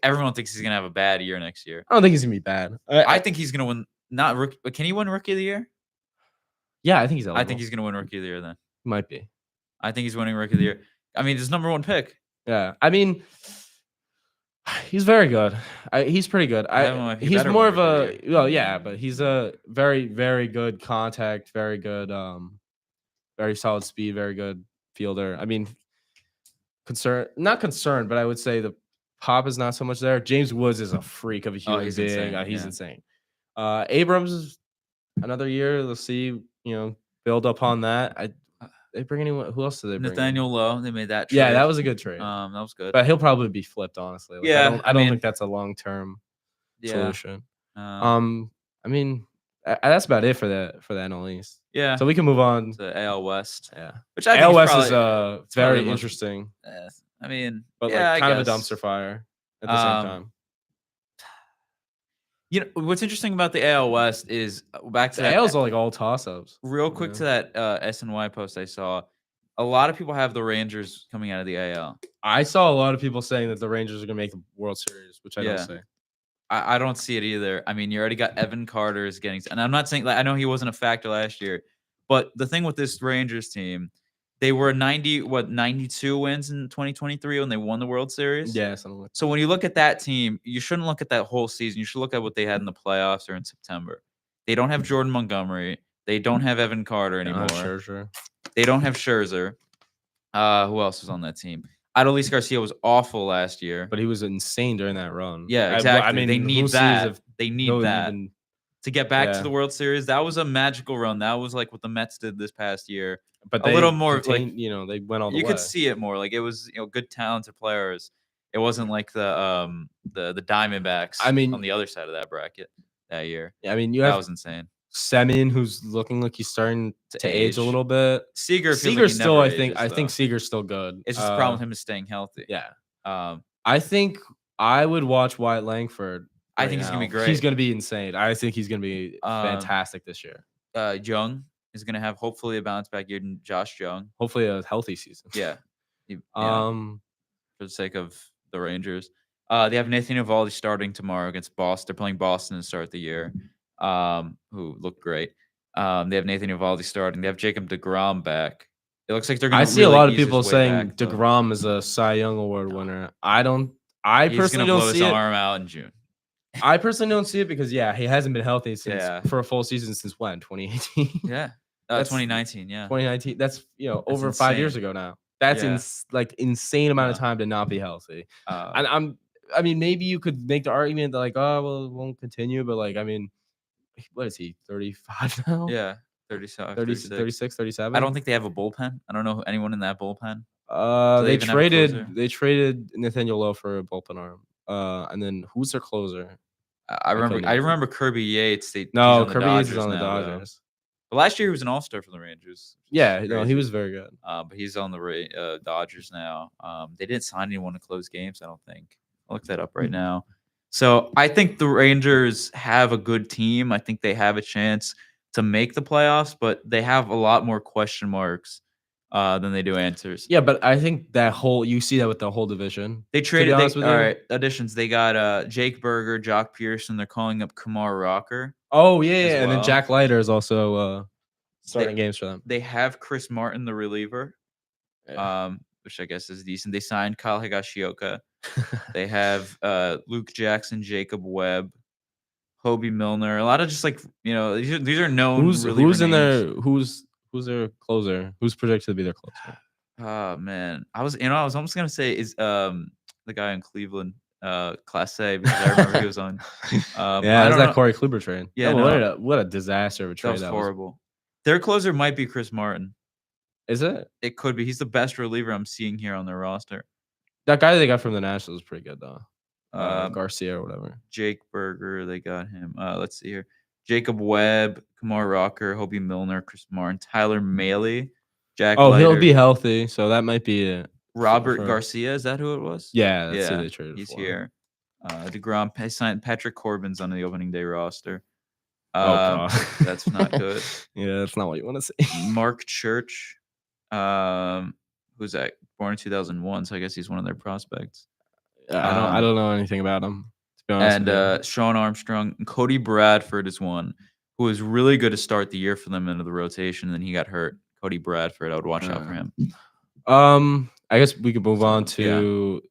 everyone thinks he's gonna have a bad year next year. I don't think he's gonna be bad. I think he's gonna win. Not rookie. Can he win Rookie of the Year? Yeah, I think he's eligible. I think he's gonna win Rookie of the Year. Then might be. I think he's winning Rookie of the Year. I mean, his number 1 pick. Yeah, I mean, he's very good. He's pretty good. He He's better more win of a Rookie of the Year. well, yeah, but he's a very, very good contact, very good, very solid speed, very good fielder. I mean, not concerned, but I would say the pop is not so much there. James Woods is a freak of a human he's being. insane, He's yeah. insane. Abrams is another year. Let's see, build up on that. They bring anyone? Who else did they bring? Nathaniel Lowe. They made that trade. Yeah, that was a good trade. That was good. But he'll probably be flipped, honestly. Like, Yeah, I don't think that's a long term Yeah. solution. I mean, that's about it for the NL East. Yeah. So we can move on. to AL West. Yeah, Which I think AL is West probably, is probably very the most- interesting, I mean, but yeah, like I kind of a guess. dumpster fire at the same time. You know what's interesting about the AL West is back to The that, AL's all like all toss ups. real quick to that SNY post I saw. A lot of people have the Rangers coming out of the AL. I saw a lot of people saying that the Rangers are gonna make the World Series, which I don't Yeah. say. I don't see it either. I mean, you already got Evan Carter's getting, and I'm not saying, like, I know he wasn't a factor last year, but the thing with this Rangers team, they were 92 wins in 2023 when they won the World Series. Yeah, something like So when you look at that team, you shouldn't look at that whole season. You should look at what they had in the playoffs or in September. They don't have Jordan Montgomery. They don't have Evan Carter anymore. Scherzer. They don't have Scherzer. Who else was on that team? Adolis Garcia was awful last year. But he was insane during that run. Yeah, exactly. I mean, they need we'll see that. if They need they'll that even- to get back yeah. to the World Series. That was a magical run. That was like what the Mets did this past year. but a they little more, contained, they went all the way. You could see it more. Like it was, good, talented players. It wasn't like the Diamondbacks. I mean- on the other side of that bracket that year. I mean, you That have was insane. Semyon, who's looking like he's starting to age a little bit. Seager, feels like Seager's he still, never I think ages, though. Seager's still good. It's just the problem with him is staying healthy. Yeah, Um, I think I would watch Wyatt Langford. I think he's gonna be great. He's gonna be insane. I think he's gonna be fantastic this year. Young is gonna have hopefully a bounce back year. Josh Young, Hopefully, a healthy season. yeah. Um, For the sake of the Rangers, they have Nathan Eovaldi starting tomorrow against Boston. They're playing Boston to start the year. Who looked great. They have Nathan Eovaldi starting. They have Jacob DeGrom back. It looks like they're going I to see a really lot of ease his people way saying back, though. DeGrom is a Cy Young Award winner. I He's personally gonna blow don't his see it. arm out in June. I personally don't see it because he hasn't been healthy Yeah. for a full season since when? 2018. Yeah, That's- 2019. Yeah, 2019. That's over 5 years insane. ago now. That's Yeah. insane amount of Yeah. time to not be healthy. uh, And I mean, maybe you could make the argument that like, oh well, it won't continue, but like, I mean, what is he? 35 now? yeah, 37, 30, 36. 36, 37. I don't think they have a bullpen. I don't know anyone in that bullpen. Do they They even have a closer? traded Nathaniel Lowe for a bullpen arm. And then who's their closer? I remember. couldn't I answer. remember Kirby Yates. He's No, on the Kirby Yates is Dodgers on the now, though. Dodgers. But last year he was an All-Star for the Rangers. which is Yeah, no, he crazy. was very good. But he's on the Dodgers now. They didn't sign anyone to close games, I don't think. I'll look that up right now. So I think the Rangers have a good team. I think they have a chance to make the playoffs, but they have a lot more question marks than they do answers. Yeah, but I think you see that with the whole division. They traded. honest with you. All right, additions. They got Jake Berger, Jock Pearson. They're calling up Kumar Rocker. Oh yeah, as and then well. Jack Leiter is also starting games for them. They have Chris Martin, the reliever, which I guess is decent. They signed Kyle Higashioka. They have Luke Jackson, Jacob Webb, Hobie Milner. A lot of just like these are known. Who's reliever in names. there? Who's their closer? Who's projected to be their closer? Oh man, I was almost gonna say is the guy in Cleveland, Class A, because I remember he was on. Yeah, I it's don't that know. Corey Kluber trade. Yeah, Oh, no, what a disaster of a that trade was that was. horrible. Their closer might be Chris Martin. Is it? It could be. He's the best reliever I'm seeing here on their roster. That guy they got from the Nationals is pretty good though. Um, Garcia or whatever. Jake Berger, they got him. Let's see here. Jacob Webb, Kamar Rocker, Hobie Milner, Chris Martin, Tyler Maley, Jack Oh, he'll Leiter, be healthy, so that might be it. Robert Garcia. Is that who it was? Yeah, that's who they traded he's for. here. DeGrom signed Patrick Corbin's on the opening day roster. Oh god, that's not good. Yeah, that's not what you want to see. Mark Church, who's that? Born in 2001, so I guess he's one of their prospects. I don't know anything about him, to be honest. And Sean Armstrong, and Cody Bradford is one who was really good to start the year for them into the rotation, and then he got hurt. Cody Bradford, I would watch out for him. I guess we could move on to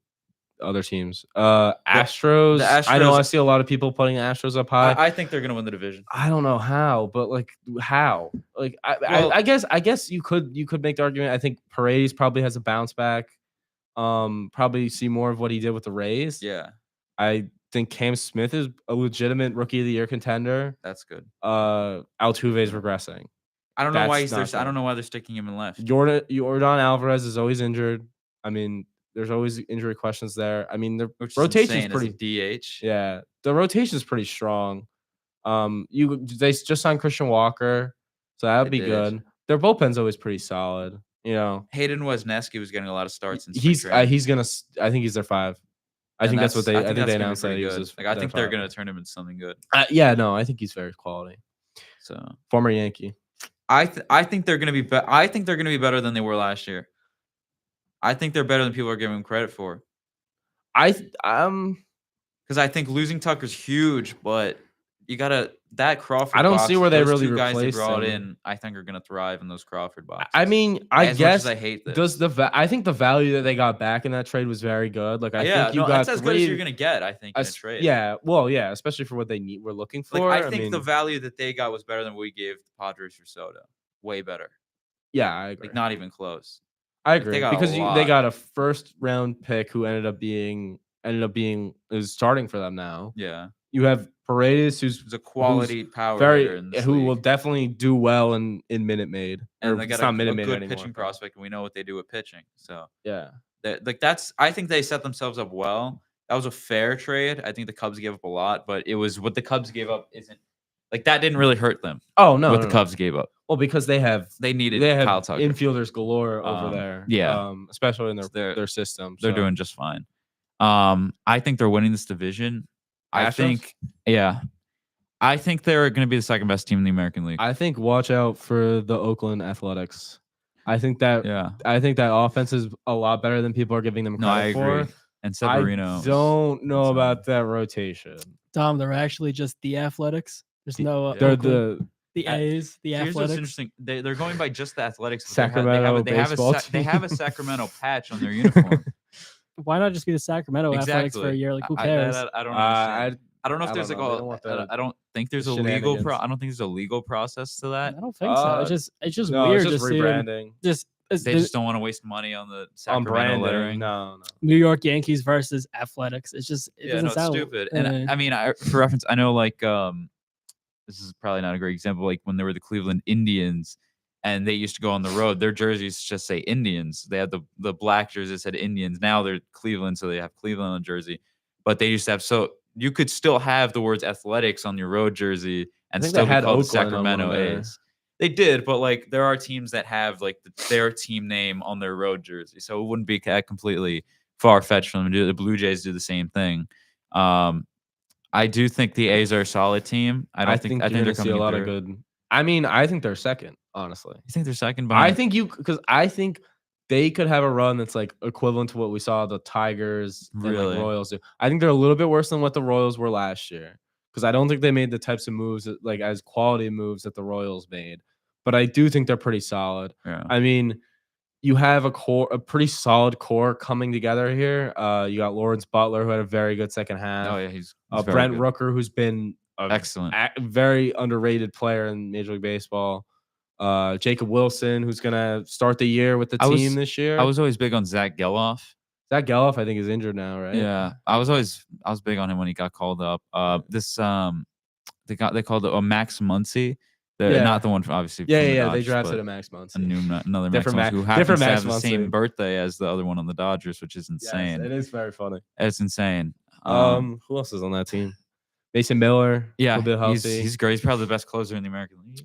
other teams. Astros. The Astros. I know I see a lot of people putting Astros up high. I think they're gonna win the division. I don't know how, but like how? Like I guess you could make the argument. I think Paredes probably has a bounce back. Probably see more of what he did with the Rays. Yeah. I think Cam Smith is a legitimate rookie of the year contender. That's good. Altuve is regressing. I don't know why I don't know why they're sticking him in left. Jordan Alvarez is always injured. I mean, there's always injury questions there. I mean, the rotation is pretty DH. Yeah, the rotation is pretty strong. They just signed Christian Walker, so that would be good. Their bullpen's always pretty solid. You know, Hayden Wesneski was getting a lot of starts. He's gonna. I think he's their 5. I think that's what they. I think they announced that he was. Like I think they're gonna turn him into something good. Yeah, no, I think he's very quality. So former Yankee. I think they're gonna be. I think they're gonna be better than they were last year. I think they're better than people are giving them credit for. Because I think losing Tucker's huge, but you gotta that Crawford. I don't see where they really guys they replaced brought him. in. I think are gonna thrive in those Crawford boxes. I mean, I guess I hate this. I think the value that they got back in that trade was very good. Like I think you got that's as good as you're gonna get. I think in a trade. Yeah, well, yeah, especially for what we're looking for. Like, I think the value that they got was better than what we gave the Padres for Soto. Way better. Yeah, I agree. Like not even close. I agree because they got a first round pick who ended up being is starting for them now. Yeah. You have Paredes, who's a quality power hitter in this who league. will definitely do well in Minute Maid. And they got a good pitching prospect, and we know what they do with pitching. So yeah, I think they set themselves up well. That was a fair trade. I think the Cubs gave up a lot, but it was what the Cubs gave up isn't like that didn't really hurt them. Oh no, what the Cubs gave up. Well, because they have Kyle Tucker. infielders galore over there. Yeah, especially in their system. They're doing just fine. I think they're winning this division. I think they're going to be the second best team in the American League. I think watch out for the Oakland Athletics. I think that offense is a lot better than people are giving them credit for. And Severino. I don't know about that rotation. Tom, they're actually just the Athletics. There's no. They're the A's, the Athletics. What's interesting. They're going by just the Athletics. Sacramento they have a Sacramento patch on their uniform. Why not just be the Sacramento Athletics for a year? Like who cares? I don't understand. I don't know if there's I don't think there's a legal I don't think there's a legal process to that. I don't think so. It's just no, weird. It's just rebranding. They just don't want to waste money on the Sacramento lettering. No. New York Yankees versus Athletics. It's just doesn't sound stupid. And I mean, for reference, I know like this is probably not a great example. Like when there were the Cleveland Indians, and they used to go on the road, their jerseys just say Indians. They had the black jerseys said Indians. Now they're Cleveland, so they have Cleveland on the jersey. But they used to have you could still have the words Athletics on your road jersey and still be called the Sacramento A's. They did, but like there are teams that have like their team name on their road jersey, so it wouldn't be completely far fetched for them to do. The Blue Jays do the same thing. I do think the A's are a solid team. I think they're going to see a lot of good. I mean, I think they're second. Honestly, you think they're second? Behind? I think because I think they could have a run that's like equivalent to what we saw the Tigers and like Royals do. I think they're a little bit worse than what the Royals were last year because I don't think they made the types of moves like as quality moves that the Royals made. But I do think they're pretty solid. Yeah. I mean, you have a pretty solid core coming together here. You got Lawrence Butler, who had a very good second half. Oh yeah, he's Brent Rooker, who's been Excellent. very underrated player in Major League Baseball. Jacob Wilson, who's gonna start the year with the team this year. I was always big on Zach Geloff. Zach Geloff, I think, is injured now, right? Yeah, I was big on him when he got called up. They called it Max Muncy. Not the one from obviously. Yeah, from the yeah. Dodgers, They drafted but a Max Muncy. another Max Different Muncy who happens to have the Muncy. same birthday as the other one on the Dodgers, which is Yes, insane. it is very funny. It's insane. Who else is on that team? Mason Miller. Yeah, will be healthy. he's great. He's probably the best closer in the American League.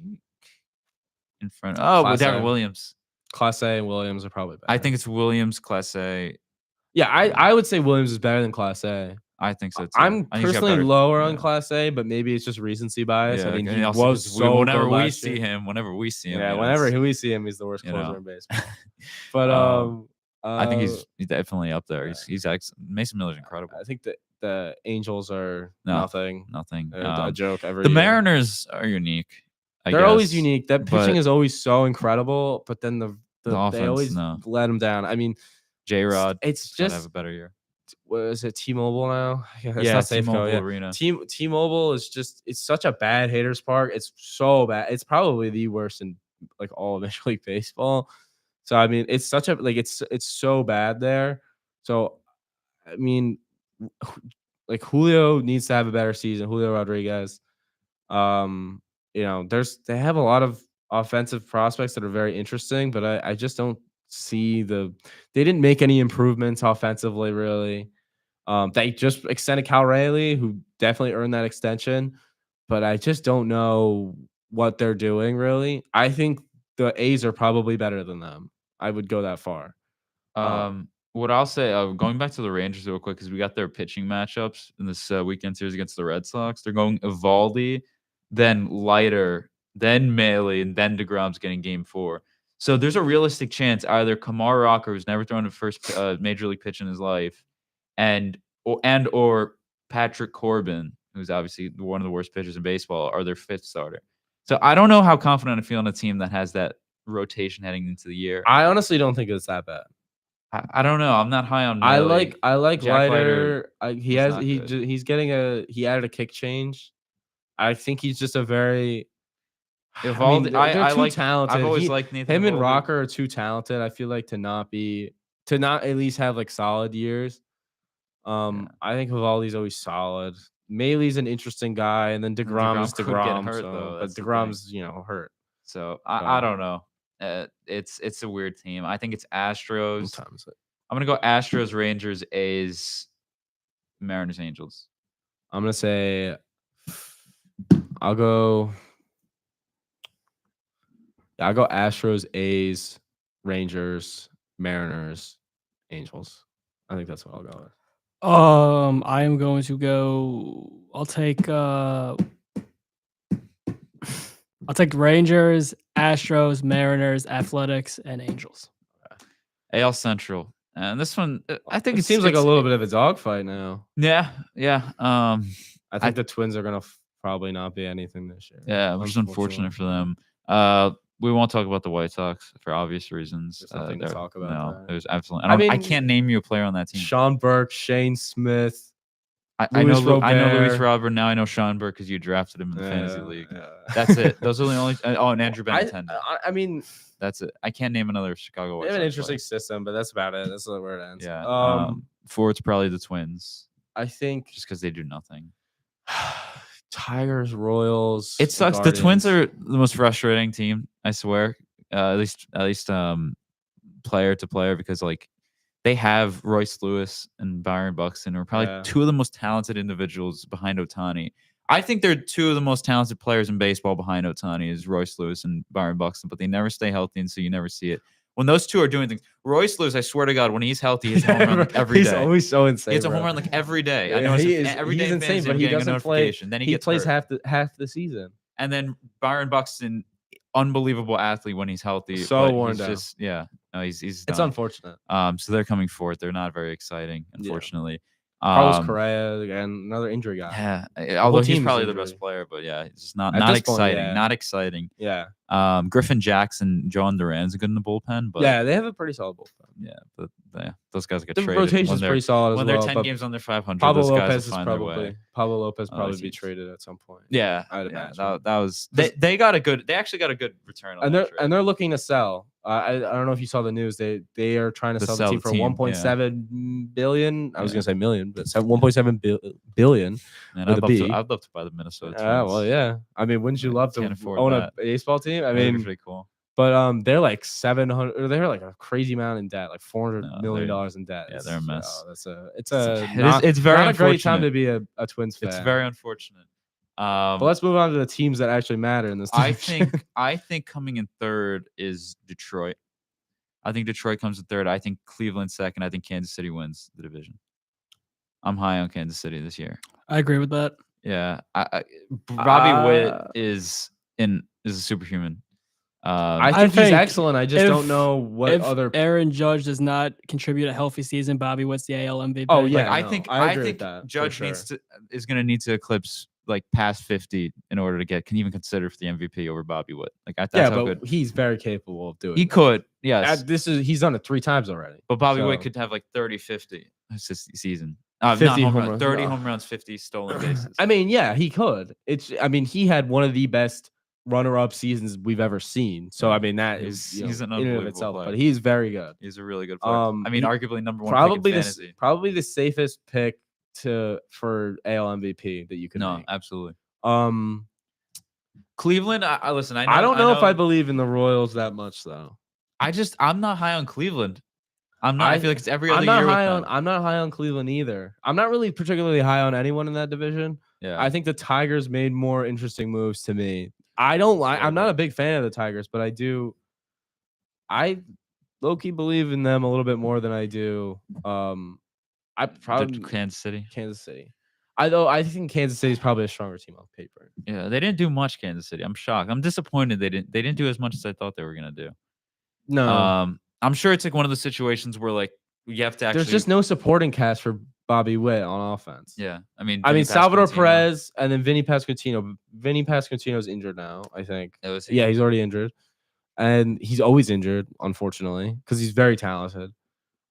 In front with Darren Williams. Class A and Williams are probably better. I think it's Williams, Class A. Yeah, I would say Williams is better than Class A. I think so too. I'm personally lower on Class A, but maybe it's just recency bias. Yeah, I mean, and he also was so whenever good we last see year. him, whenever we see him, Yeah, whenever we see him, he's the worst closer in baseball. But I think he's definitely up there. He's Mason Miller's incredible. I think that the Angels are nothing. A joke every The year. Mariners are unique. They're always unique. That pitching is always so incredible, but then the offense, they always let them down. I mean, J-Rod. It's just have a better year. What is it? T-Mobile now? It's not T-Mobile Arena. T-Mobile is it's such a bad haters park. It's so bad. It's probably the worst in like all of Major League Baseball. So I mean, it's such a it's so bad there. So I mean, like Julio needs to have a better season. Julio Rodriguez. They have a lot of offensive prospects that are very interesting, but I just don't see they didn't make any improvements offensively, really. They just extended Cal Raleigh, who definitely earned that extension, but I just don't know what they're doing, really. I think the A's are probably better than them. I would go that far. What I'll say, going back to the Rangers real quick, because we got their pitching matchups in this weekend series against the Red Sox. They're going Eovaldi, then Leiter, then Maile, and then DeGrom's getting Game 4. So there's a realistic chance either Kamar Rocker, who's never thrown a first major league pitch in his life, or Patrick Corbin, who's obviously one of the worst pitchers in baseball, are their fifth starter. So I don't know how confident I feel on a team that has that rotation heading into the year. I honestly don't think it's that bad. I don't know. I'm not high on Maile. I like Jack Leiter. He added a kick change. I think he's just a very Eovaldi. They're too like talented. I've always liked Nathan. Him Eovaldi. and Rocker are too talented. I feel like to not at least have like solid years. I think Eovaldi's always solid. Maile's an interesting guy, and then DeGrom is DeGrom. Hurt, though. But DeGrom's hurt. So I don't know. It's a weird team. I think it's Astros. What time is it? I'm gonna go Astros, Rangers, A's, Mariners, Angels. I'm gonna say I'll go Astros, A's, Rangers, Mariners, Angels. I think that's what I'll go with. I am going to go. I'll take Rangers, Astros, Mariners, Athletics, and Angels. AL Central, and this one I think it seems like a little bit of a dogfight now. Yeah. I think the Twins are gonna probably not be anything this year. Yeah, which is unfortunate for them. We won't talk about the White Sox for obvious reasons. There's nothing to talk about. No, there's absolutely. I can't name you a player on that team. Sean Burke, Shane Smith. I know Luis Robert. Now I know Sean Burke because you drafted him in the fantasy league. Yeah. That's it. Those are the only. And Andrew Benintendi. I mean, that's it. I can't name another Chicago White Sox. They have an interesting system, but that's about it. That's where it ends. Yeah. Four, it's probably the Twins. I think just because they do nothing. Tigers, Royals. It sucks. The Twins are the most frustrating team. I swear. At least player to player, because like they have Royce Lewis and Byron Buxton, who are probably two of the most talented individuals behind Ohtani. I think they're two of the most talented players in baseball behind Ohtani is Royce Lewis and Byron Buxton, but they never stay healthy, and so you never see it. When those two are doing things, Royce Lewis, I swear to God, when he's healthy, he's home run like every day. He's always so insane. He hits a home run like every day. Yeah, I know every day he's insane, but he doesn't play. Then he plays hurt. half the season. And then Byron Buxton, unbelievable athlete when he's healthy. So worn down. He's it's done. Unfortunate. So they're coming fourth. They're not very exciting, unfortunately. Carlos Correa, again, another injury guy. Yeah, although he's probably the best player, but it's just not exciting. Point, not exciting. Yeah. Griffin Jackson, John Duran's good in the bullpen, but yeah, they have a pretty solid bullpen. Yeah, but those guys get The traded rotation's when they're pretty solid as when they're well. 10 but games under 500. Pablo Those guys will Lopez is find their way. probably be he's- traded at some point. Yeah, I'd yeah, imagine. that was 'Cause- they got a good. They actually got a good return on And that they're trade. looking to sell. I don't know if you saw the news. They are trying to sell the team for 1.7 billion. I was gonna say million, but 1.7 billion. And with a B. I'd love to buy the Minnesota Twins. Well, yeah. I mean, wouldn't you I love can't to afford own that. a baseball team? I That'd be mean, pretty cool. but they're like 700. They're like a crazy amount in debt, like $400 No, million they're- in debt. yeah, they're a mess. It's It's very not a great time unfortunate. to be a Twins fan. It's very unfortunate. But let's move on to the teams that actually matter in this. I division. think coming in third is Detroit. I think Detroit comes in third. I think Cleveland second. I think Kansas City wins the division. I'm high on Kansas City this year. I agree with that. Yeah, Bobby Witt is a superhuman. I I think he's think excellent. I just don't if- know what if other. Aaron Judge does not contribute a healthy season, Bobby Witt's the AL MVP. Oh, yeah. I no, think I I agree with think that, for Judge is going to need to eclipse like past 50 in order to can even consider for the MVP over Bobby Witt. Like that's Yeah, how but good he's very capable of doing. he that. could. Yes, He's done it 3 times already. but Bobby Witt so- could have like 30-50 this season. 50 not home home runs, runs, 30 no. home runs, 50 stolen bases. I mean, yeah, he could. He had one of the best runner-up seasons we've ever seen. So I mean, that He's- is he's an in and of unbelievable itself. player. But he's very good. He's a really good player. I mean, he- arguably number one pick in fantasy. probably the safest pick for AL MVP that you can No, make. absolutely. Um, Cleveland. I listen. I don't know if I believe in the Royals that much though. I'm not high on Cleveland. I'm not. I feel like it's every other I'm not year with high them. I'm not high on Cleveland either. I'm not really particularly high on anyone in that division. Yeah, I think the Tigers made more interesting moves to me. I'm not a big fan of the Tigers, but I low-key believe in them a little bit more than I do. I probably Kansas City. Kansas City. I think Kansas City is probably a stronger team on paper. Yeah, they didn't do much. Kansas City. I'm shocked. I'm disappointed they didn't do as much as I thought they were gonna do. No, I'm sure it's like one of the situations where like you have to actually. there's just no supporting cast for Bobby Witt on offense. Yeah, I mean, Salvador Pasquantino. Perez and then Vinny Pasquantino. Vinny Pasquantino's injured now, I think. Oh, is he? Yeah, he's already injured. And he's always injured, unfortunately, because he's very talented.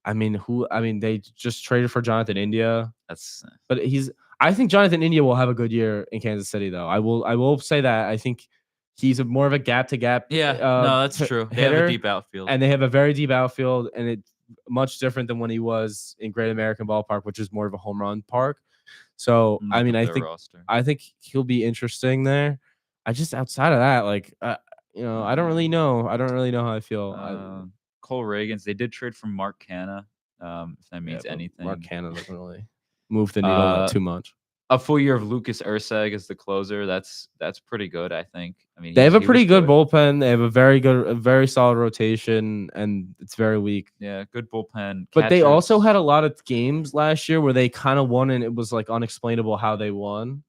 They just traded for Jonathan India. But I think Jonathan India will have a good year in Kansas City, though. I will say that. I think he's more of a gap-to-gap Yeah, no, that's true. They have hitter, a deep outfield. and they have a very deep outfield, and it's much different than when he was in Great American Ballpark, which is more of a home run park. So, I'm looking at their I roster. think he'll be interesting there. Outside of that, I don't really know. I don't really know how I feel. Cole Reagans. They did trade for Mark Canna. If that means but anything. Mark Cannon doesn't really move the needle too much. A full year of Lucas Ursag as the closer. That's pretty good, I think. I mean, They have a he pretty was good bullpen. They have a very solid rotation, and it's very weak. Yeah, good bullpen. But they also Catchers. had a lot of games last year where they kind of won, and it was like unexplainable how they won.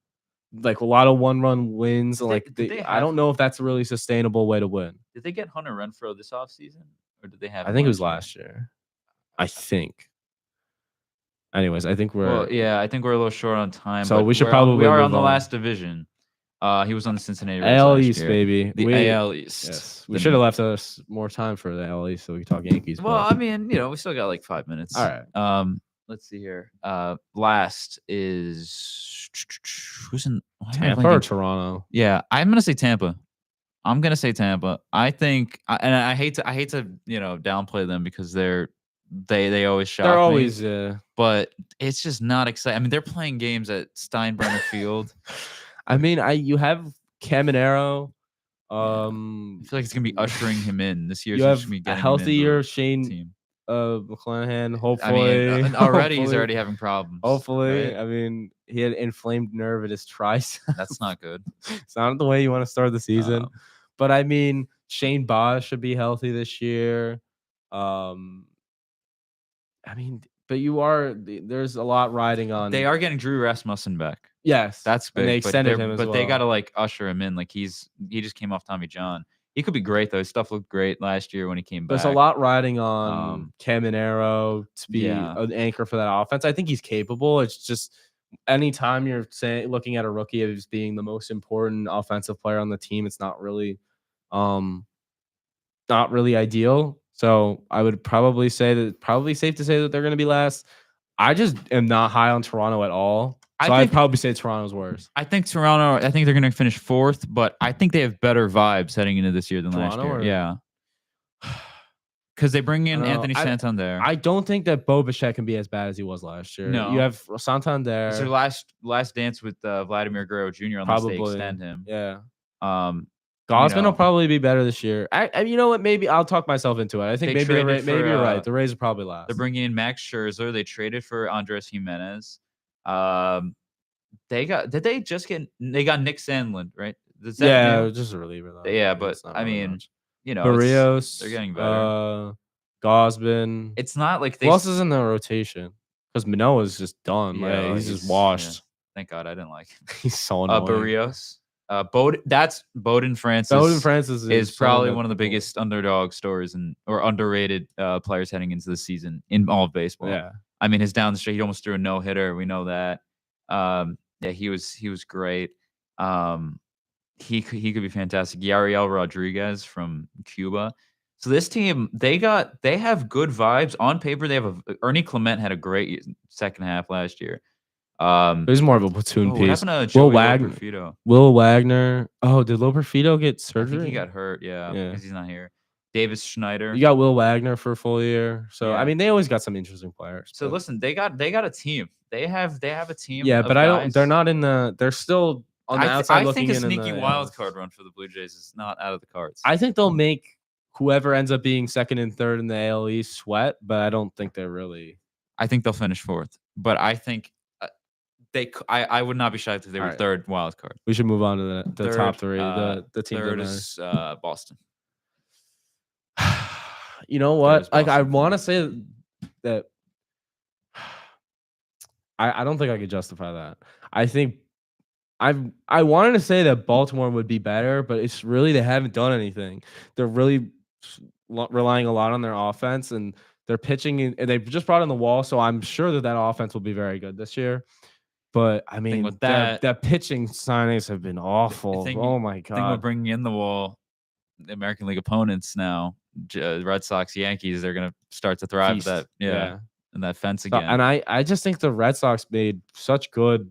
Like a lot of one-run wins. I don't know if that's a really sustainable way to win. Did they get Hunter Renfroe this offseason? Or did they have I think it was last year. I think. Anyways, I think we're. Well, yeah, I think we're a little short on time. So but we should we probably are move on the on. last division. He was on the Cincinnati Reds AL last East, year. baby. The AL East. Yes. We should have left us more time for the AL East so we could talk Yankees. Well, but- I mean, we still got like 5 minutes. All right. Let's see here. Last is who's in why am I Tampa or blanking? Toronto? Yeah, I'm gonna say Tampa. I think, and I hate to downplay them because they always shock They're me, always. but it's just not exciting. I mean, they're playing games at Steinbrenner Field. You have Caminero. I feel like it's gonna be ushering him in this year. You have a healthier Shane team. McClanahan. I Hopefully, mean, already he's hopefully- already having problems. Hopefully, right? He had inflamed nerve at his tricep. That's not good. It's not the way you want to start the season. Um, But Shane Baz should be healthy this year. There's a lot riding on. They are getting Drew Rasmussen back. Yes, That's big. and they but extended him as but well. they gotta like usher him in. Like he just came off Tommy John. He could be great though. His stuff looked great last year when he came back. There's a lot riding on Caminero to be yeah. an anchor for that offense. I think he's capable. It's just anytime you're looking at a rookie as being the most important offensive player on the team, it's not really ideal. So I would probably say that safe to say that they're going to be last. I just am not high on Toronto at all. So I'd probably say Toronto's worse. I think Toronto. I think they're going to finish 4th, but I think they have better vibes heading into this year than last Toronto year. Yeah, because they bring in Anthony Santander. I don't think that Bo Bichette can be as bad as he was last year. No. You have Santander. It's their last dance with Vladimir Guerrero Jr. unless they extend him. Yeah. Gosman will probably be better this year. You know what? Maybe I'll talk myself into it. I think maybe you're right. The Rays are probably last. They're bringing in Max Scherzer. They traded for Andres Jimenez. They got Nick Sandlin, right? Just a reliever though. Yeah, but I mean, much. Barrios, they're getting better. Gosman. It's not like who else is in the rotation? Because Manoah's just done. Yeah, he's just washed. Yeah. Thank God I didn't like him. He's so annoying. Barrios. Bowden Francis. Bowden Francis is probably one of the biggest underdog stories or underrated players heading into the season in all of baseball. Yeah, I mean, his down the street, he almost threw a no hitter. We know that. Yeah, he was great. He could be fantastic. Yariel Rodriguez from Cuba. So this team, they have good vibes on paper. They have Ernie Clement had a great second half last year. He's more of a platoon piece. What happened to Will Wagner? Oh, did Loperfido get surgery? I think he got hurt. Yeah, because he's not here. Davis Schneider. You got Will Wagner for a full year. So I mean, they always got some interesting players. So listen, they got a team. They have a team. Yeah, but guys. They're not in the. They're still on the outside. I think a sneaky wild card run for the Blue Jays is not out of the cards. I think they'll make whoever ends up being second and third in the AL East sweat, but I don't think they're really. I think they'll finish 4th, but I think. I would not be shocked if they were third wild card. We should move on to the top 3. The team third is Boston. You know what? Like I want to say that I don't think I could justify that. I think I wanted to say that Baltimore would be better, but it's really they haven't done anything. They're really relying a lot on their offense and their pitching, and they've just brought in the wall. So I'm sure that offense will be very good this year. But I mean, that pitching signings have been awful. Oh my God! I think we're bringing in the wall. The American League opponents now, Red Sox, Yankees, they're gonna start to thrive. In that fence again. And I just think the Red Sox made such good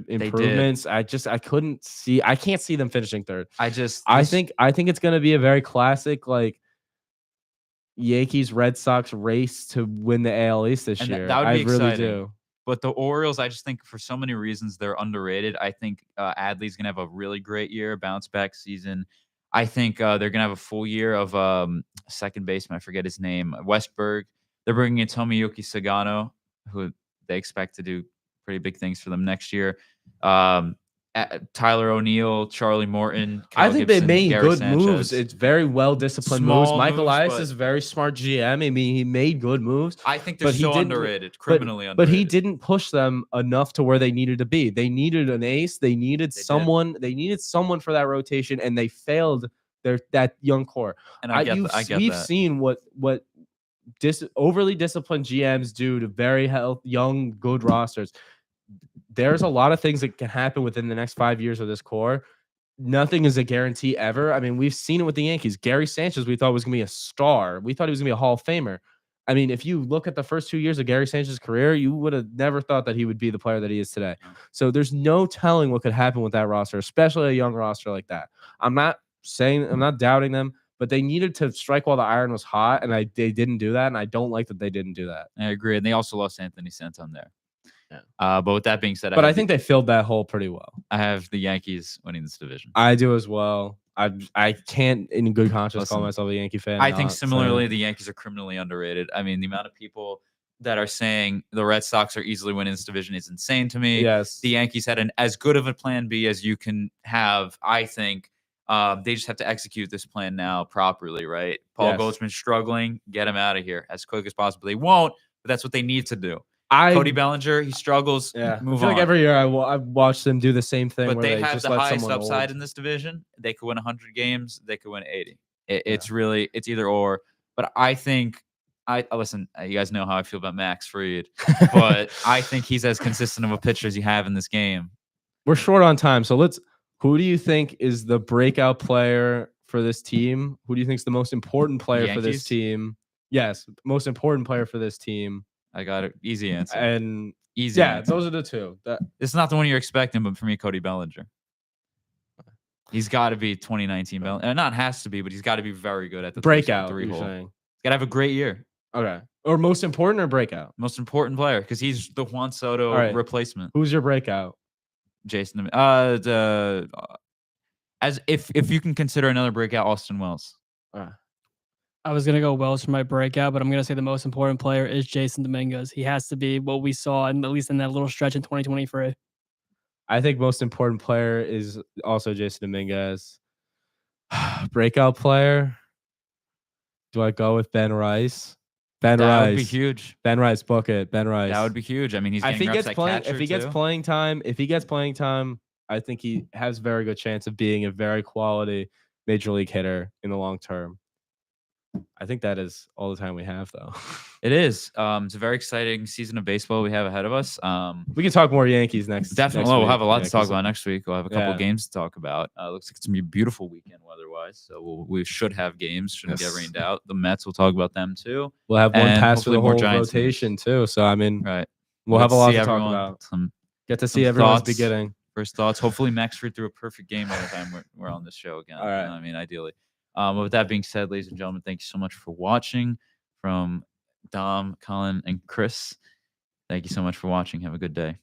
improvements. I can't see them finishing third. I think it's gonna be a very classic like Yankees Red Sox race to win the AL East this year. That would be exciting. Really do. But the Orioles, I just think for so many reasons, they're underrated. I think Adley's going to have a really great year, bounce back season. I think they're going to have a full year of second baseman. I forget his name. Westberg. They're bringing in Tomoyuki Sagano, who they expect to do pretty big things for them next year. Tyler O'Neill, Charlie Morton. I think Gibson, they made Gary good Sanchez. moves. It's very well disciplined moves. Michael Elias is a very smart GM. I mean, he made good moves. I think they're so underrated, criminally underrated. But he didn't push them enough to where they needed to be. They needed an ace. They needed someone. They needed someone for that rotation, and they failed that young core. And we've seen what overly disciplined GMs do to very young, good rosters. There's a lot of things that can happen within the next 5 years of this core. Nothing is a guarantee ever. I mean, we've seen it with the Yankees. Gary Sanchez, we thought was going to be a star. We thought he was going to be a Hall of Famer. I mean, if you look at the first 2 years of Gary Sanchez's career, you would have never thought that he would be the player that he is today. So there's no telling what could happen with that roster, especially a young roster like that. I'm not doubting them, but they needed to strike while the iron was hot, and they didn't do that, and I don't like that they didn't do that. I agree, and they also lost Anthony Santander. But with that being said, I think they filled that hole pretty well. I have the Yankees winning this division. I do as well. I can't, in good conscience, call myself a Yankee fan. I think similarly, the Yankees are criminally underrated. I mean, the amount of people that are saying the Red Sox are easily winning this division is insane to me. Yes, the Yankees had as good of a plan B as you can have. I think they just have to execute this plan now properly, right? Paul Goldschmidt's struggling. Get him out of here as quick as possible. They won't, but that's what they need to do. Cody Bellinger, he struggles. Yeah, move I feel on. like every year I've watched them do the same thing. But where they have just the let highest upside old. in this division. They could win 100 games. They could win 80. It's really either or. But I think listen. You guys know how I feel about Max Fried, but I think he's as consistent of a pitcher as you have in this game. We're short on time, so who do you think is the breakout player for this team? Who do you think is the most important player for this Yankees? team? Yes, most important player for this team. I got it. Easy answer. And Easy yeah, answer. those are the two. It's not the one you're expecting, but for me, Cody Bellinger. He's got to be 2019 Bellinger. Not has to be, but he's got to be very good at the breakout. three You're hole. saying? Got to have a great year. Okay. Or most important or breakout? Most important player because he's the Juan Soto replacement. Who's your breakout? Jason. As if you can consider another breakout, Austin Wells. I was gonna go Wells for my breakout, but I'm gonna say the most important player is Jason Dominguez. He has to be what we saw, at least in that little stretch in 2023. I think most important player is also Jason Dominguez. Breakout player. Do I go with Ben Rice? That would be huge. Ben Rice, book it. Ben Rice. That would be huge. I mean, he's if he gets playing, if he gets playing time, I think he has a very good chance of being a very quality major league hitter in the long term. I think that is all the time we have, though. It is. It's a very exciting season of baseball we have ahead of us. We can talk more Yankees next. Definitely. We'll have a lot to talk about next week. We'll have a couple Yeah. games to talk about. Looks like it's gonna be a beautiful weekend weather-wise. So we should have games. Shouldn't get rained out. The Mets. We'll talk about them too. We'll have one And pass for the hopefully more whole Giants rotation too. So I mean, Right. we'll have a lot see to talk everyone. about. Some Get to see some everyone's thoughts. beginning. First thoughts. Hopefully, Max threw a perfect game by the time we're on this show again. All right. You know what I mean, ideally. But with that being said, ladies and gentlemen, thank you so much for watching. From Dom, Colin, and Chris, thank you so much for watching. Have a good day.